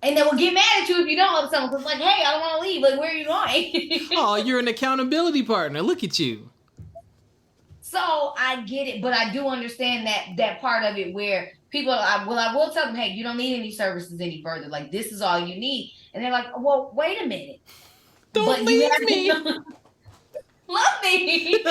And they will get mad at you if you don't help someone. Because like, hey, I don't want to leave. Like, where are you going? Oh, you're an accountability partner. Look at you. So I get it, but I do understand that part of it where people, I will tell them, hey, you don't need any services any further. Like, this is all you need. And they're like, well, wait a minute. Don't leave me. Love me.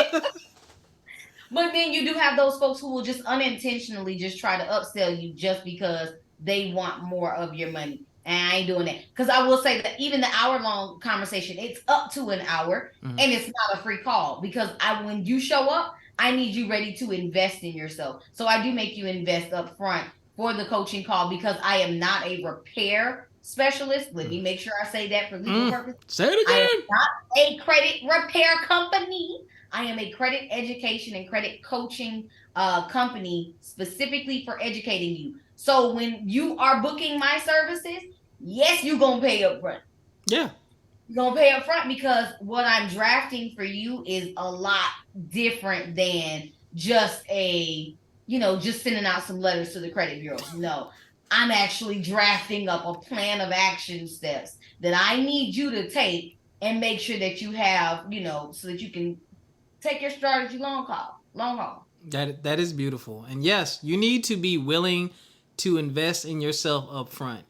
But then you do have those folks who will just unintentionally just try to upsell you just because they want more of your money. And I ain't doing that. Because I will say that even the hour-long conversation, it's up to an hour, and it's not a free call. Because when you show up, I need you ready to invest in yourself. So I do make you invest up front for the coaching call because I am not a repair specialist. Let me make sure I say that for legal purposes. Say it again. I am not a credit repair company. I am a credit education and credit coaching company specifically for educating you. So when you are booking my services, yes, you're going to pay up front. Yeah. You're going to pay up front because what I'm drafting for you is a lot different than just just sending out some letters to the credit bureaus. No, I'm actually drafting up a plan of action steps that I need you to take and make sure that you have, so that you can take your strategy long haul. That is beautiful. And yes, you need to be willing to invest in yourself up front.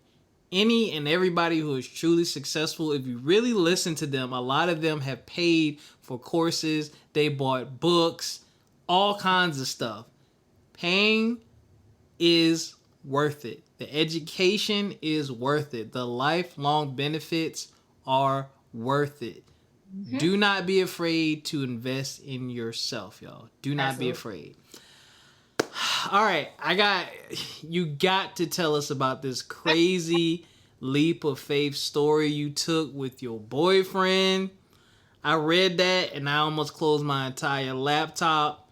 Any and everybody who is truly successful, if you really listen to them, a lot of them have paid for courses, they bought books, all kinds of stuff. Paying is worth it. The education is worth it. The lifelong benefits are worth it. Mm-hmm. Do not be afraid to invest in yourself, y'all. Do not be afraid. All right, you got to tell us about this crazy leap of faith story you took with your boyfriend. I read that and I almost closed my entire laptop.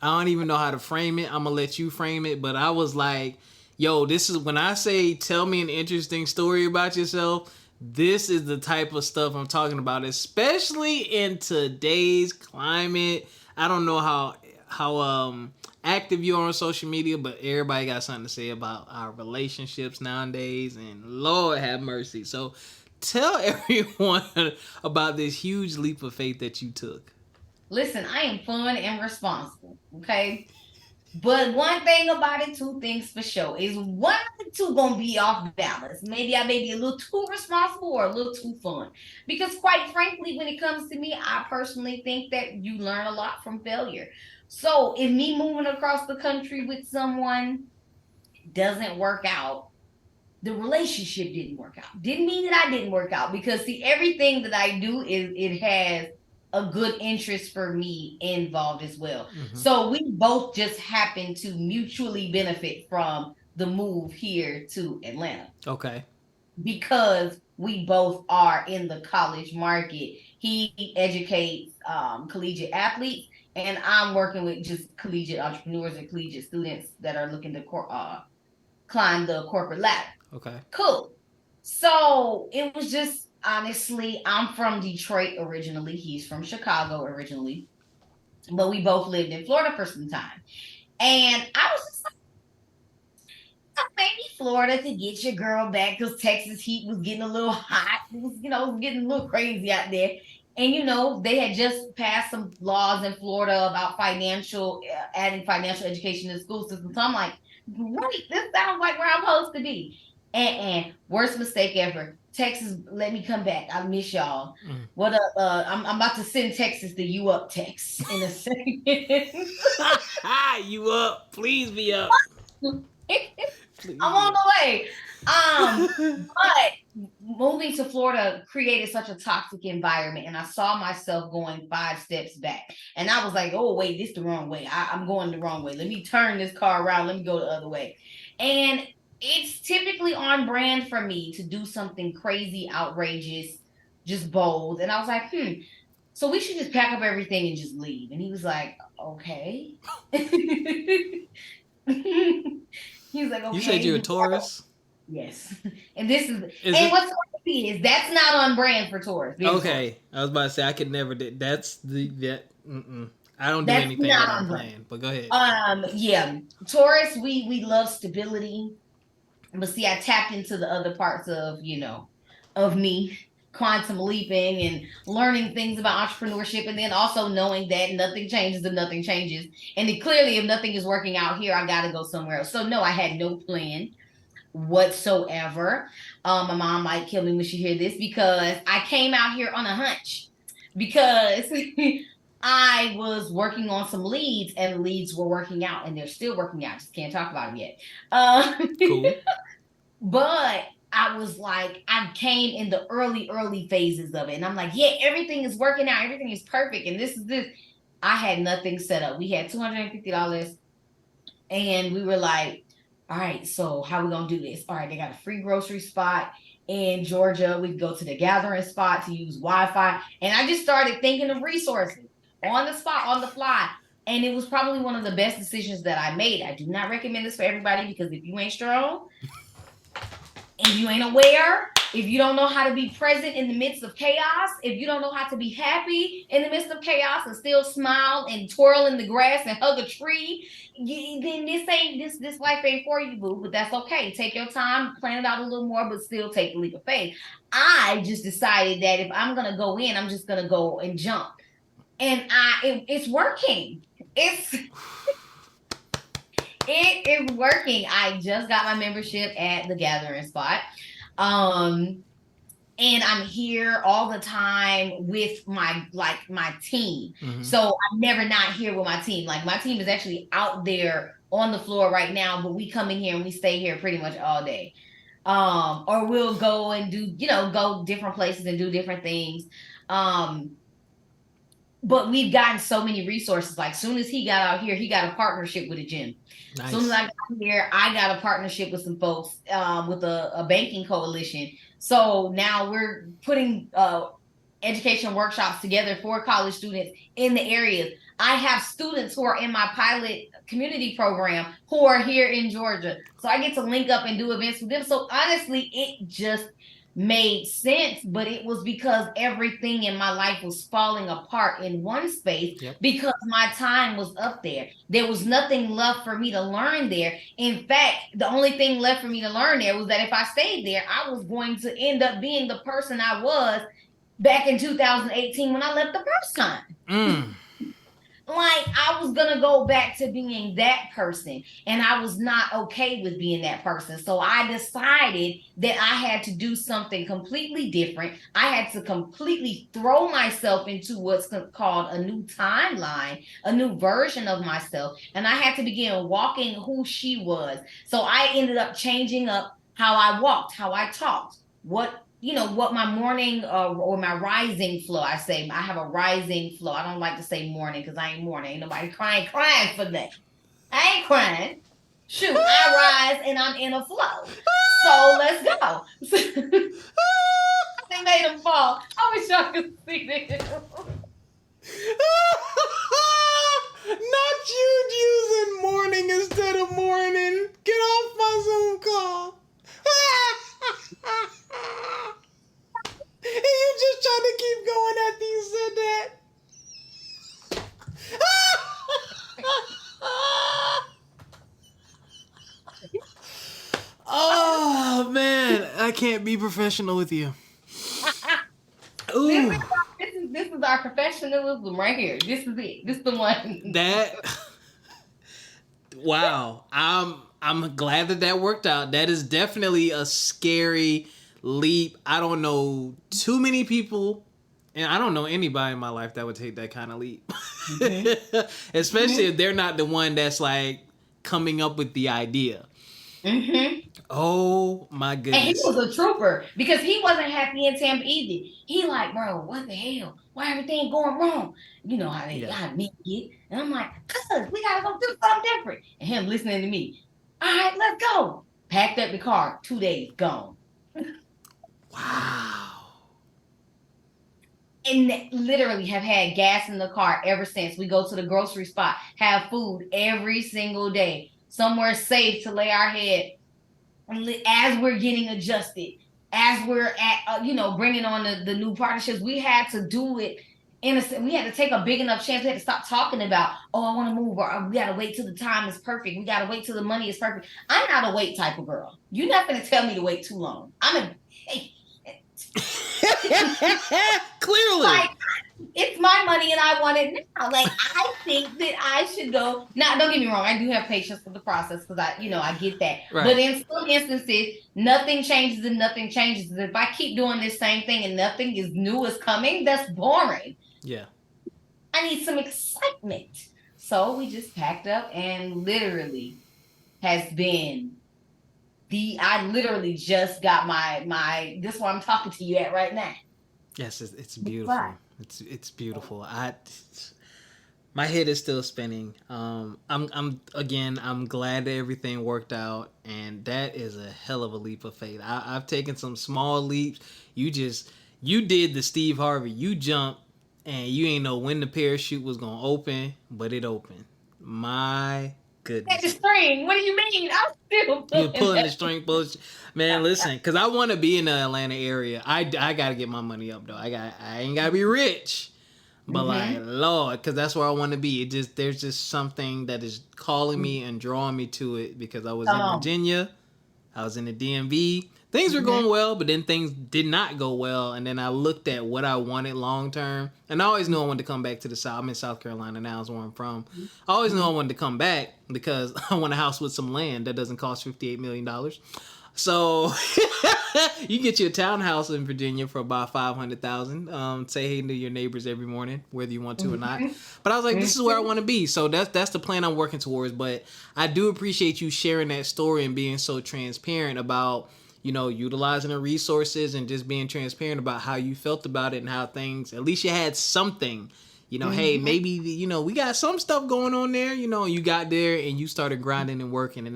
I don't even know how to frame it. I'm going to let you frame it. But I was like, yo, this is when I say tell me an interesting story about yourself, this is the type of stuff I'm talking about, especially in today's climate. I don't know how active you are on social media, but everybody got something to say about our relationships nowadays, and Lord have mercy. So tell everyone about this huge leap of faith that you took. Listen, I am fun and responsible, okay? But one thing about it, two things for sure, is one of the two gonna be off balance. Maybe I may be a little too responsible or a little too fun. Because quite frankly, when it comes to me, I personally think that you learn a lot from failure. So if me moving across the country with someone doesn't work out, the relationship didn't work out. Didn't mean that I didn't work out, because see, everything that I do it has a good interest for me involved as well. Mm-hmm. So we both just happen to mutually benefit from the move here to Atlanta. Okay. Because we both are in the college market. He educates collegiate athletes, and I'm working with just collegiate entrepreneurs and collegiate students that are looking to climb the corporate ladder. Okay. Cool. So it was just, honestly, I'm from Detroit originally. He's from Chicago originally. But we both lived in Florida for some time. And I was just like, maybe Florida to get your girl back, because Texas heat was getting a little hot. It was, getting a little crazy out there. And, they had just passed some laws in Florida about adding financial education to the school system. So I'm like, great, this sounds like where I'm supposed to be. And worst mistake ever. Texas, let me come back. I miss y'all. What up? I'm about to send Texas the you up text in a second. You up? Please be up. Please. I'm on the way. But moving to Florida created such a toxic environment, and I saw myself going 5 steps back. And I was like, oh wait, this is the wrong way. I'm going the wrong way. Let me turn this car around. Let me go the other way. And it's typically on brand for me to do something crazy, outrageous, just bold. And I was like, so we should just pack up everything and just leave. And he was like, okay. He was like, okay. You said you're a Taurus? Yes. And what's crazy is that's not on brand for Taurus. Okay. I was about to say, I could never do I don't do anything without plan, but go ahead. Yeah. Taurus, we love stability. But see, I tapped into the other parts of, of me, quantum leaping and learning things about entrepreneurship, and then also knowing that nothing changes if nothing changes. And clearly, if nothing is working out here, I got to go somewhere else. So no, I had no plan whatsoever. My mom might kill me when she hear this because I came out here on a hunch because I was working on some leads and the leads were working out and they're still working out. Just can't talk about them yet. Cool. But I was like, I came in the early phases of it. And I'm like, yeah, everything is working out. Everything is perfect. And this is this. I had nothing set up. We had $250 and we were like, all right, so how we going to do this? All right, they got a free grocery spot in Georgia. We go to the gathering spot to use Wi-Fi. And I just started thinking of resources on the spot, on the fly. And it was probably one of the best decisions that I made. I do not recommend this for everybody because if you ain't strong, if you ain't aware, if you don't know how to be present in the midst of chaos, if you don't know how to be happy in the midst of chaos and still smile and twirl in the grass and hug a tree, then this life ain't for you, boo. But that's okay. Take your time, plan it out a little more, but still take the leap of faith. I just decided that if I'm gonna go in, I'm just gonna go and jump, and it's working. It is working. I just got my membership at the gathering spot. And I'm here all the time with my team. Mm-hmm. So I'm never not here with my team. Like my team is actually out there on the floor right now, but we come in here and we stay here pretty much all day. Or we'll go and do, go different places and do different things. But we've gotten so many resources. Like soon as he got out here, he got a partnership with a gym. Nice. Soon as I got here, I got a partnership with some folks with a banking coalition. So now we're putting education workshops together for college students in the areas. I have students who are in my pilot community program who are here in Georgia. So I get to link up and do events with them. So honestly, it just made sense, but it was because everything in my life was falling apart in one space. Yep. Because my time was up there. There was nothing left for me to learn there. In fact, the only thing left for me to learn there was that if I stayed there, I was going to end up being the person I was back in 2018 when I left the first time. Like I was gonna go back to being that person, and I was not okay with being that person. So I decided that I had to do something completely different. I had to completely throw myself into what's called a new timeline, a new version of myself, and I had to begin walking who she was. So I ended up changing up how I walked, how I talked, what my morning or my rising flow. I say I have a rising flow. I don't like to say morning because I ain't morning. Ain't nobody crying for that. I ain't crying. Shoot, I rise and I'm in a flow. So let's go. They made them fall. I wish y'all could see this. Not you using morning instead of morning. Get off my Zoom call. And you just trying to keep going after you said that. Oh man, I can't be professional with you. Ooh. This is our professionalism right here. This is it. This is the one. Wow. I'm glad that worked out. That is definitely a scary leap. I don't know too many people, and I don't know anybody in my life that would take that kind of leap. Mm-hmm. Especially if they're not the one that's like coming up with the idea. Mm-hmm. Oh my goodness. And he was a trooper because he wasn't happy in Tampa either. He like, bro, what the hell? Why everything going wrong? You know how they got me get. And I'm like, cuz we gotta go do something different. And him listening to me. All right, let's go. Packed up the car. 2 days gone. Wow. And literally have had gas in the car ever since. We go to the grocery spot, have food every single day, somewhere safe to lay our head. As we're getting adjusted, as we're at, bringing on the new partnerships, we had to do it We had to take a big enough chance. We had to stop talking about, oh, I want to move, or we got to wait till the time is perfect. We got to wait till the money is perfect. I'm not a wait type of girl. You're not going to tell me to wait too long. I'm a Clearly. Like, it's my money and I want it now. Like, I think that I should go. Now, don't get me wrong. I do have patience for the process because I get that. Right. But in some instances, nothing changes and nothing changes. If I keep doing this same thing and nothing is new is coming, that's boring. Yeah. I need some excitement. So we just packed up and literally has been I literally just got my this is where I'm talking to you at right now. Yes, it's beautiful. Right. It's beautiful. My head is still spinning. I'm glad that everything worked out, and that is a hell of a leap of faith. I've taken some small leaps. You did the Steve Harvey. You jumped, and you ain't know when the parachute was gonna open, but it opened. My goodness. The string. What do you mean? I'm still You're pulling the string, bullshit. Man, listen, because I want to be in the Atlanta area. I gotta get my money up though. I ain't gotta be rich, but like Lord, because that's where I want to be. There's just something that is calling me and drawing me to it because I was in Virginia, I was in the DMV. Things were going well, but then things did not go well. And then I looked at what I wanted long term. And I always knew I wanted to come back to the South. I'm in South Carolina now, is where I'm from. I always knew I wanted to come back because I want a house with some land that doesn't cost $58 million. So you get you a townhouse in Virginia for about $500,000. Say hey to your neighbors every morning, whether you want to or not. But I was like, this is where I want to be. So that's the plan I'm working towards. But I do appreciate you sharing that story and being so transparent about, utilizing the resources and just being transparent about how you felt about it and how things, at least you had something, hey, maybe, we got some stuff going on there, you got there and you started grinding and working, and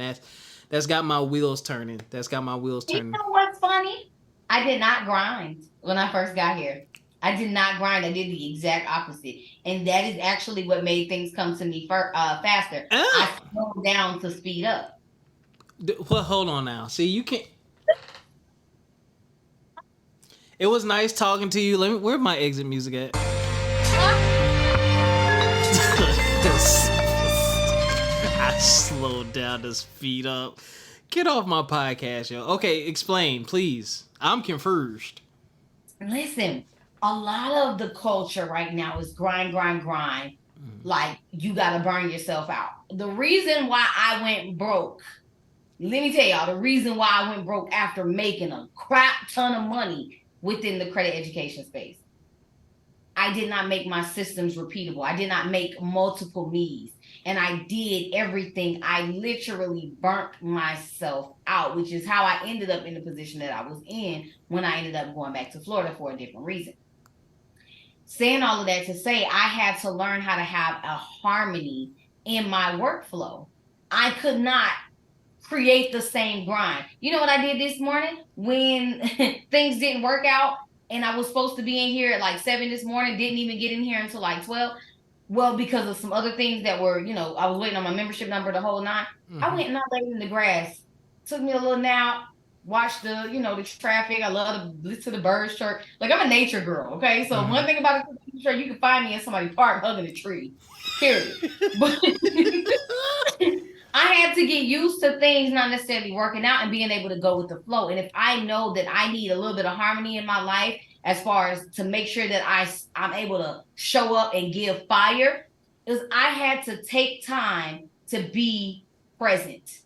that's got my wheels turning. You know what's funny? I did not grind when I first got here. I did not grind. I did the exact opposite. And that is actually what made things come to me faster. I slowed down to speed up. Well, hold on now. See, you can't. It was nice talking to you. Where's my exit music at? I slowed down to speed up. Get off my podcast, yo. Okay, explain, please. I'm confused. Listen, a lot of the culture right now is grind. Like, you got to burn yourself out. The reason why I went broke, let me tell y'all, the reason why I went broke after making a crap ton of money within the credit education space. I did not make my systems repeatable. I did not make multiple me's. And I did everything. I literally burnt myself out, which is how I ended up in the position that I was in when I ended up going back to Florida for a different reason. Saying all of that to say, I had to learn how to have a harmony in my workflow. I could not create the same grind. You know what I did this morning when things didn't work out and I was supposed to be in here at like 7 this morning, didn't even get in here until like 12? Well, because of some other things that were, I was waiting on my membership number the whole night. I went and I laid in the grass, took me a little nap, watched the, the traffic. I love to listen to the birds chirp. Like, I'm a nature girl, okay? So one thing about it, sure you can find me in somebody's park hugging a tree, period. But I had to get used to things not necessarily working out and being able to go with the flow. And if I know that I need a little bit of harmony in my life, as far as to make sure that I'm able to show up and give fire, is I had to take time to be present.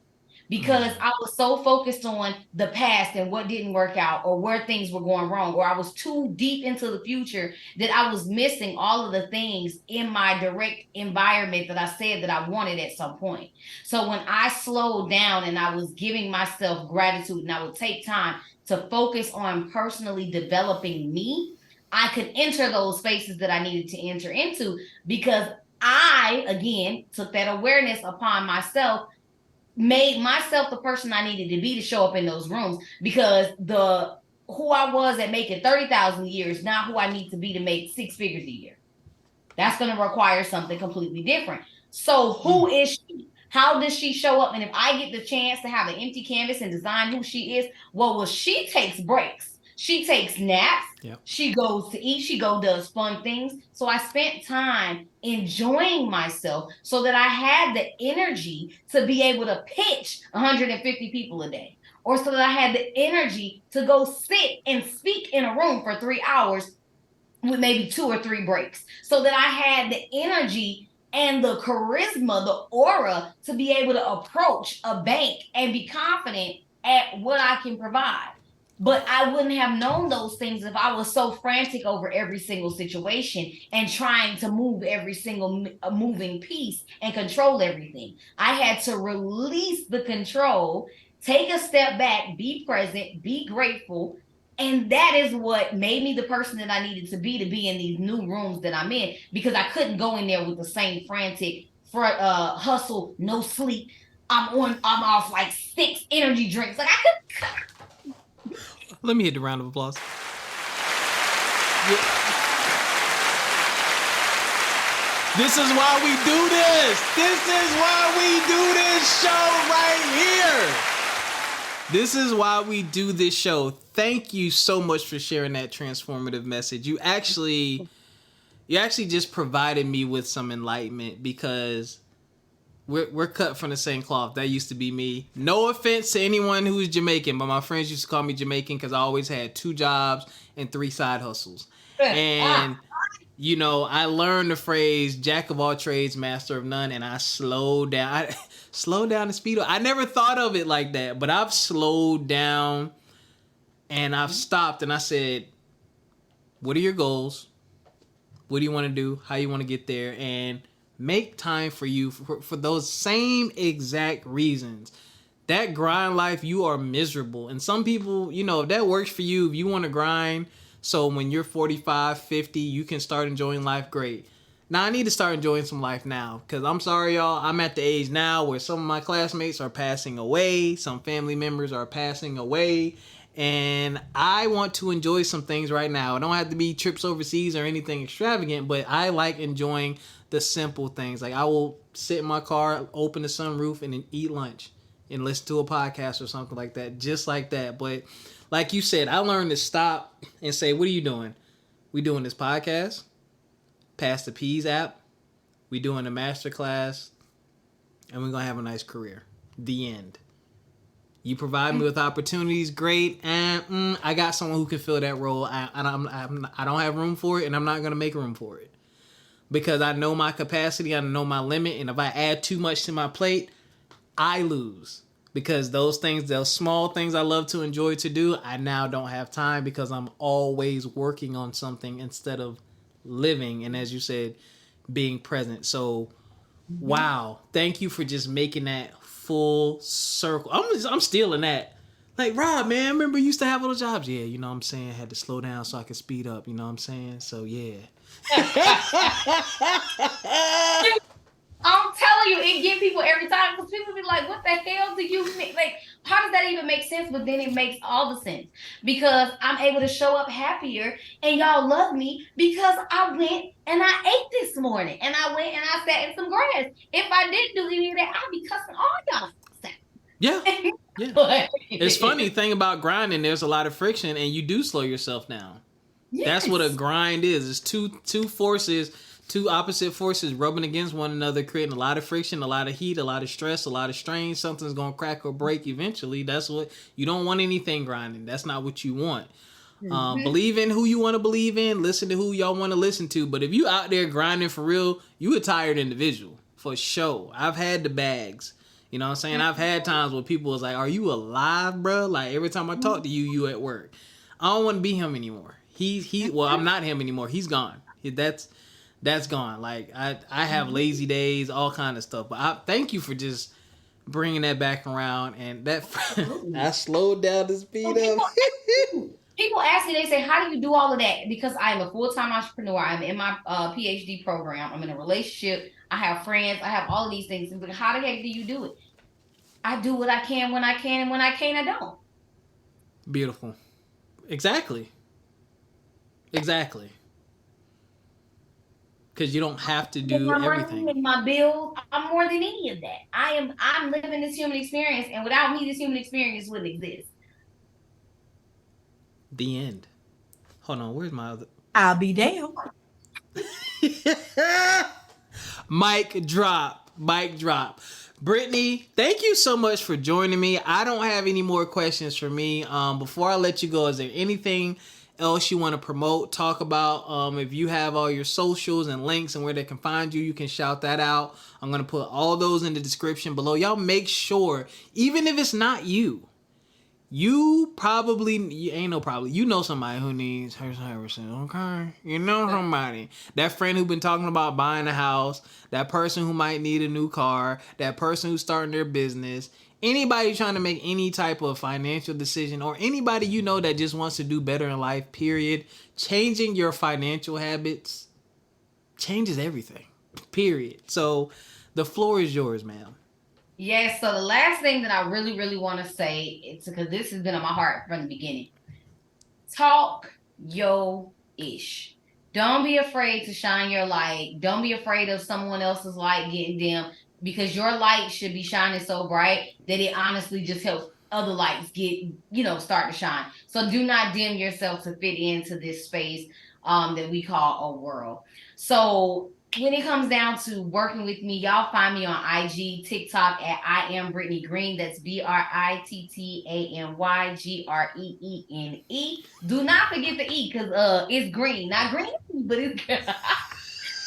Because I was so focused on the past and what didn't work out or where things were going wrong, or I was too deep into the future that I was missing all of the things in my direct environment that I said that I wanted at some point. So when I slowed down and I was giving myself gratitude and I would take time to focus on personally developing me, I could enter those spaces that I needed to enter into because I, again, took that awareness upon myself, made myself the person I needed to be to show up in those rooms, because who I was at making 30,000 a year is not who I need to be to make 6 figures a year. That's going to require something completely different. So who is she? How does she show up? And if I get the chance to have an empty canvas and design who she is, she takes breaks. She takes naps. Yep. She goes to eat. She does fun things. So I spent time enjoying myself so that I had the energy to be able to pitch 150 people a day, or so that I had the energy to go sit and speak in a room for 3 hours with maybe 2 or 3 breaks, so that I had the energy and the charisma, the aura to be able to approach a bank and be confident at what I can provide. But I wouldn't have known those things if I was so frantic over every single situation and trying to move every single moving piece and control everything. I had to release the control, take a step back, be present, be grateful. And that is what made me the person that I needed to be in these new rooms that I'm in, because I couldn't go in there with the same frantic hustle, no sleep. I'm off like 6 energy drinks. Like I could. Let me hit the round of applause. Yeah. This is why we do this. This is why we do this show right here. This is why we do this show. Thank you so much for sharing that transformative message. You actually just provided me with some enlightenment, because we're cut from the same cloth. That used to be me. No offense to anyone who's Jamaican, but my friends used to call me Jamaican because I always had 2 jobs and 3 side hustles. And you know, I learned the phrase "jack of all trades, master of none," and I slowed down. I slowed down the speed. I never thought of it like that, but I've slowed down and I've stopped and I said, "What are your goals? What do you want to do? How you want to get there?" And make time for you for those same exact reasons. That grind life, you are miserable. And some people, you know, if that works for you, if you want to grind, so when you're 45, 50, you can start enjoying life, great. Now, I need to start enjoying some life now, because I'm sorry, y'all, I'm at the age now where some of my classmates are passing away, some family members are passing away, and I want to enjoy some things right now. It don't have to be trips overseas or anything extravagant, but I like enjoying the simple things. Like, I will sit in my car, open the sunroof, and then eat lunch and listen to a podcast or something like that, just like that. But like you said, I learned to stop and say, what are you doing? We doing this podcast, Pass the Peas app, we doing a master class, and we're going to have a nice career. The end. You provide me with opportunities, great, and I got someone who can fill that role. I don't have room for it, and I'm not going to make room for it. Because I know my capacity, I know my limit, and if I add too much to my plate, I lose. Because those things, those small things I love to enjoy to do, I now don't have time because I'm always working on something instead of living. And as you said, being present. So, wow. Thank you for just making that full circle. I'm stealing that. Like, Rob, man, remember you used to have little jobs? Yeah, you know what I'm saying? I had to slow down so I could speed up, you know what I'm saying? So, yeah. I'm telling you, it get people every time, because people be like, what the hell do you mean? Like, how does that even make sense? But then it makes all the sense, because I'm able to show up happier, and y'all love me because I went and I ate this morning, and I went and I sat in some grass. If I didn't do any of that, I'd be cussing all y'all. Yeah. Yeah. It's funny thing about grinding, there's a lot of friction and you do slow yourself down. Yes. That's what a grind is. It's two forces, two opposite forces rubbing against one another, creating a lot of friction, a lot of heat, a lot of stress, a lot of strain. Something's going to crack or break eventually. That's what you don't want, anything grinding. That's not what you want. Believe in who you want to believe in. Listen to who y'all want to listen to. But if you out there grinding for real, you a tired individual for sure. I've had the bags. You know what I'm saying? I've had times where people was like, are you alive, bro? Like, every time I talk to you, you at work. I don't want to be him anymore. Well, I'm not him anymore. He's gone. That's gone. Like, I have lazy days, all kind of stuff. But I thank you for just bringing that back around. And that I slowed down the speed up. People ask me, they say, how do you do all of that? Because I am a full-time entrepreneur. I'm in my PhD program. I'm in a relationship. I have friends. I have all of these things. But how the heck do you do it? I do what I can when I can, and when I can't, I don't. Beautiful. Exactly. Because you don't have to do everything. And my bills, I'm more than any of that. I'm living this human experience, and without me, this human experience wouldn't exist. The end. Hold on, where's my other? I'll be damned. Mic drop. Mic drop. Brittany, thank you so much for joining me. I don't have any more questions for me. Before I let you go, is there anything else you want to promote, talk about? If you have all your socials and links and where they can find you, you can shout that out. I'm going to put all those in the description below. Y'all make sure, even if it's not you, you ain't no probably, you know somebody who needs her services, okay? You know somebody. That friend who been talking about buying a house, that person who might need a new car, that person who's starting their business, anybody trying to make any type of financial decision, or anybody you know that just wants to do better in life, period. Changing your financial habits changes everything, period. So the floor is yours, ma'am. Yes, so the last thing that I really, really want to say, it's because this has been on my heart from the beginning. Talk your ish. Don't be afraid to shine your light. Don't be afraid of someone else's light getting dim, because your light should be shining so bright that it honestly just helps other lights get, start to shine. So do not dim yourself to fit into this space that we call a world. So when it comes down to working with me, y'all find me on IG, TikTok at I am Brittany Greene. That's BRITTANYGREENE. Do not forget the E, because it's green, not green, but it's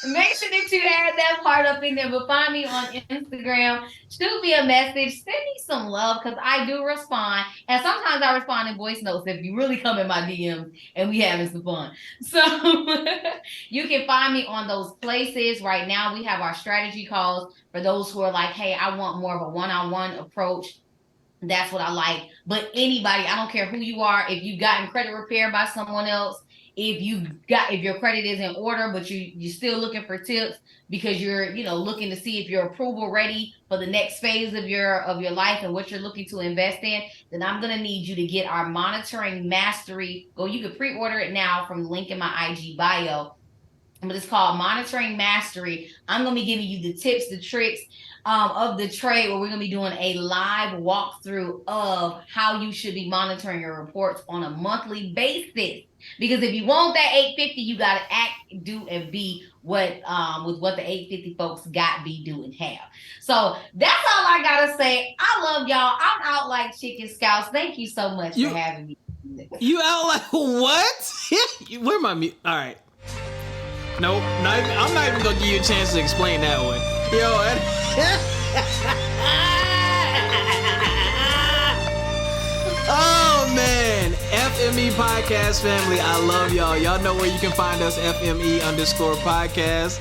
make sure that you add that part up in there. But find me on Instagram, shoot me a message, send me some love, because I do respond. And sometimes I respond in voice notes if you really come in my DMs and we having some fun. So you can find me on those places. Right now we have our strategy calls for those who are like, hey, I want more of a one-on-one approach. That's what I like. But anybody, I don't care who you are, if you've gotten credit repaired by someone else, if your credit is in order, but you're still looking for tips because you're looking to see if your approval ready for the next phase of your life and what you're looking to invest in, then I'm gonna need you to get our Monitoring Mastery. You can pre-order it now from the link in my IG bio. But it's called Monitoring Mastery. I'm gonna be giving you the tips, the tricks of the trade, where we're gonna be doing a live walkthrough of how you should be monitoring your reports on a monthly basis. Because if you want that 850, you gotta act, do, and be with what the 850 folks got, be, do, and have. So that's all I gotta say. I love y'all. I'm out like chicken scouts. Thank you so much for having me. You out like what? Where my mute? All right. Nope. I'm not even gonna give you a chance to explain that one. Oh man, FME Podcast family, I love y'all. Y'all know where you can find us, FME_podcast.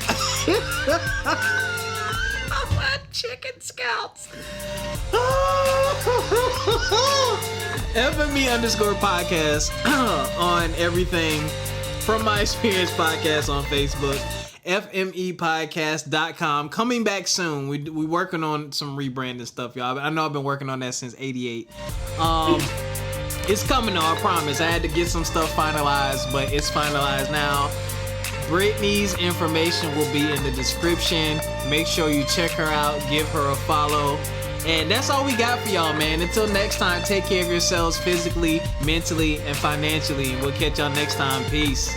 Chicken scouts. FME_podcast on everything from my experience podcast on Facebook. FMEpodcast.com. Coming back soon. We working on some rebranding stuff, y'all. I know I've been working on that since '88. It's coming though, I promise. I had to get some stuff finalized, but it's finalized now. Brittany's information will be in the description. Make sure you check her out, give her a follow. And that's all we got for y'all, man. Until next time, take care of yourselves physically, mentally, and financially. We'll catch y'all next time. Peace.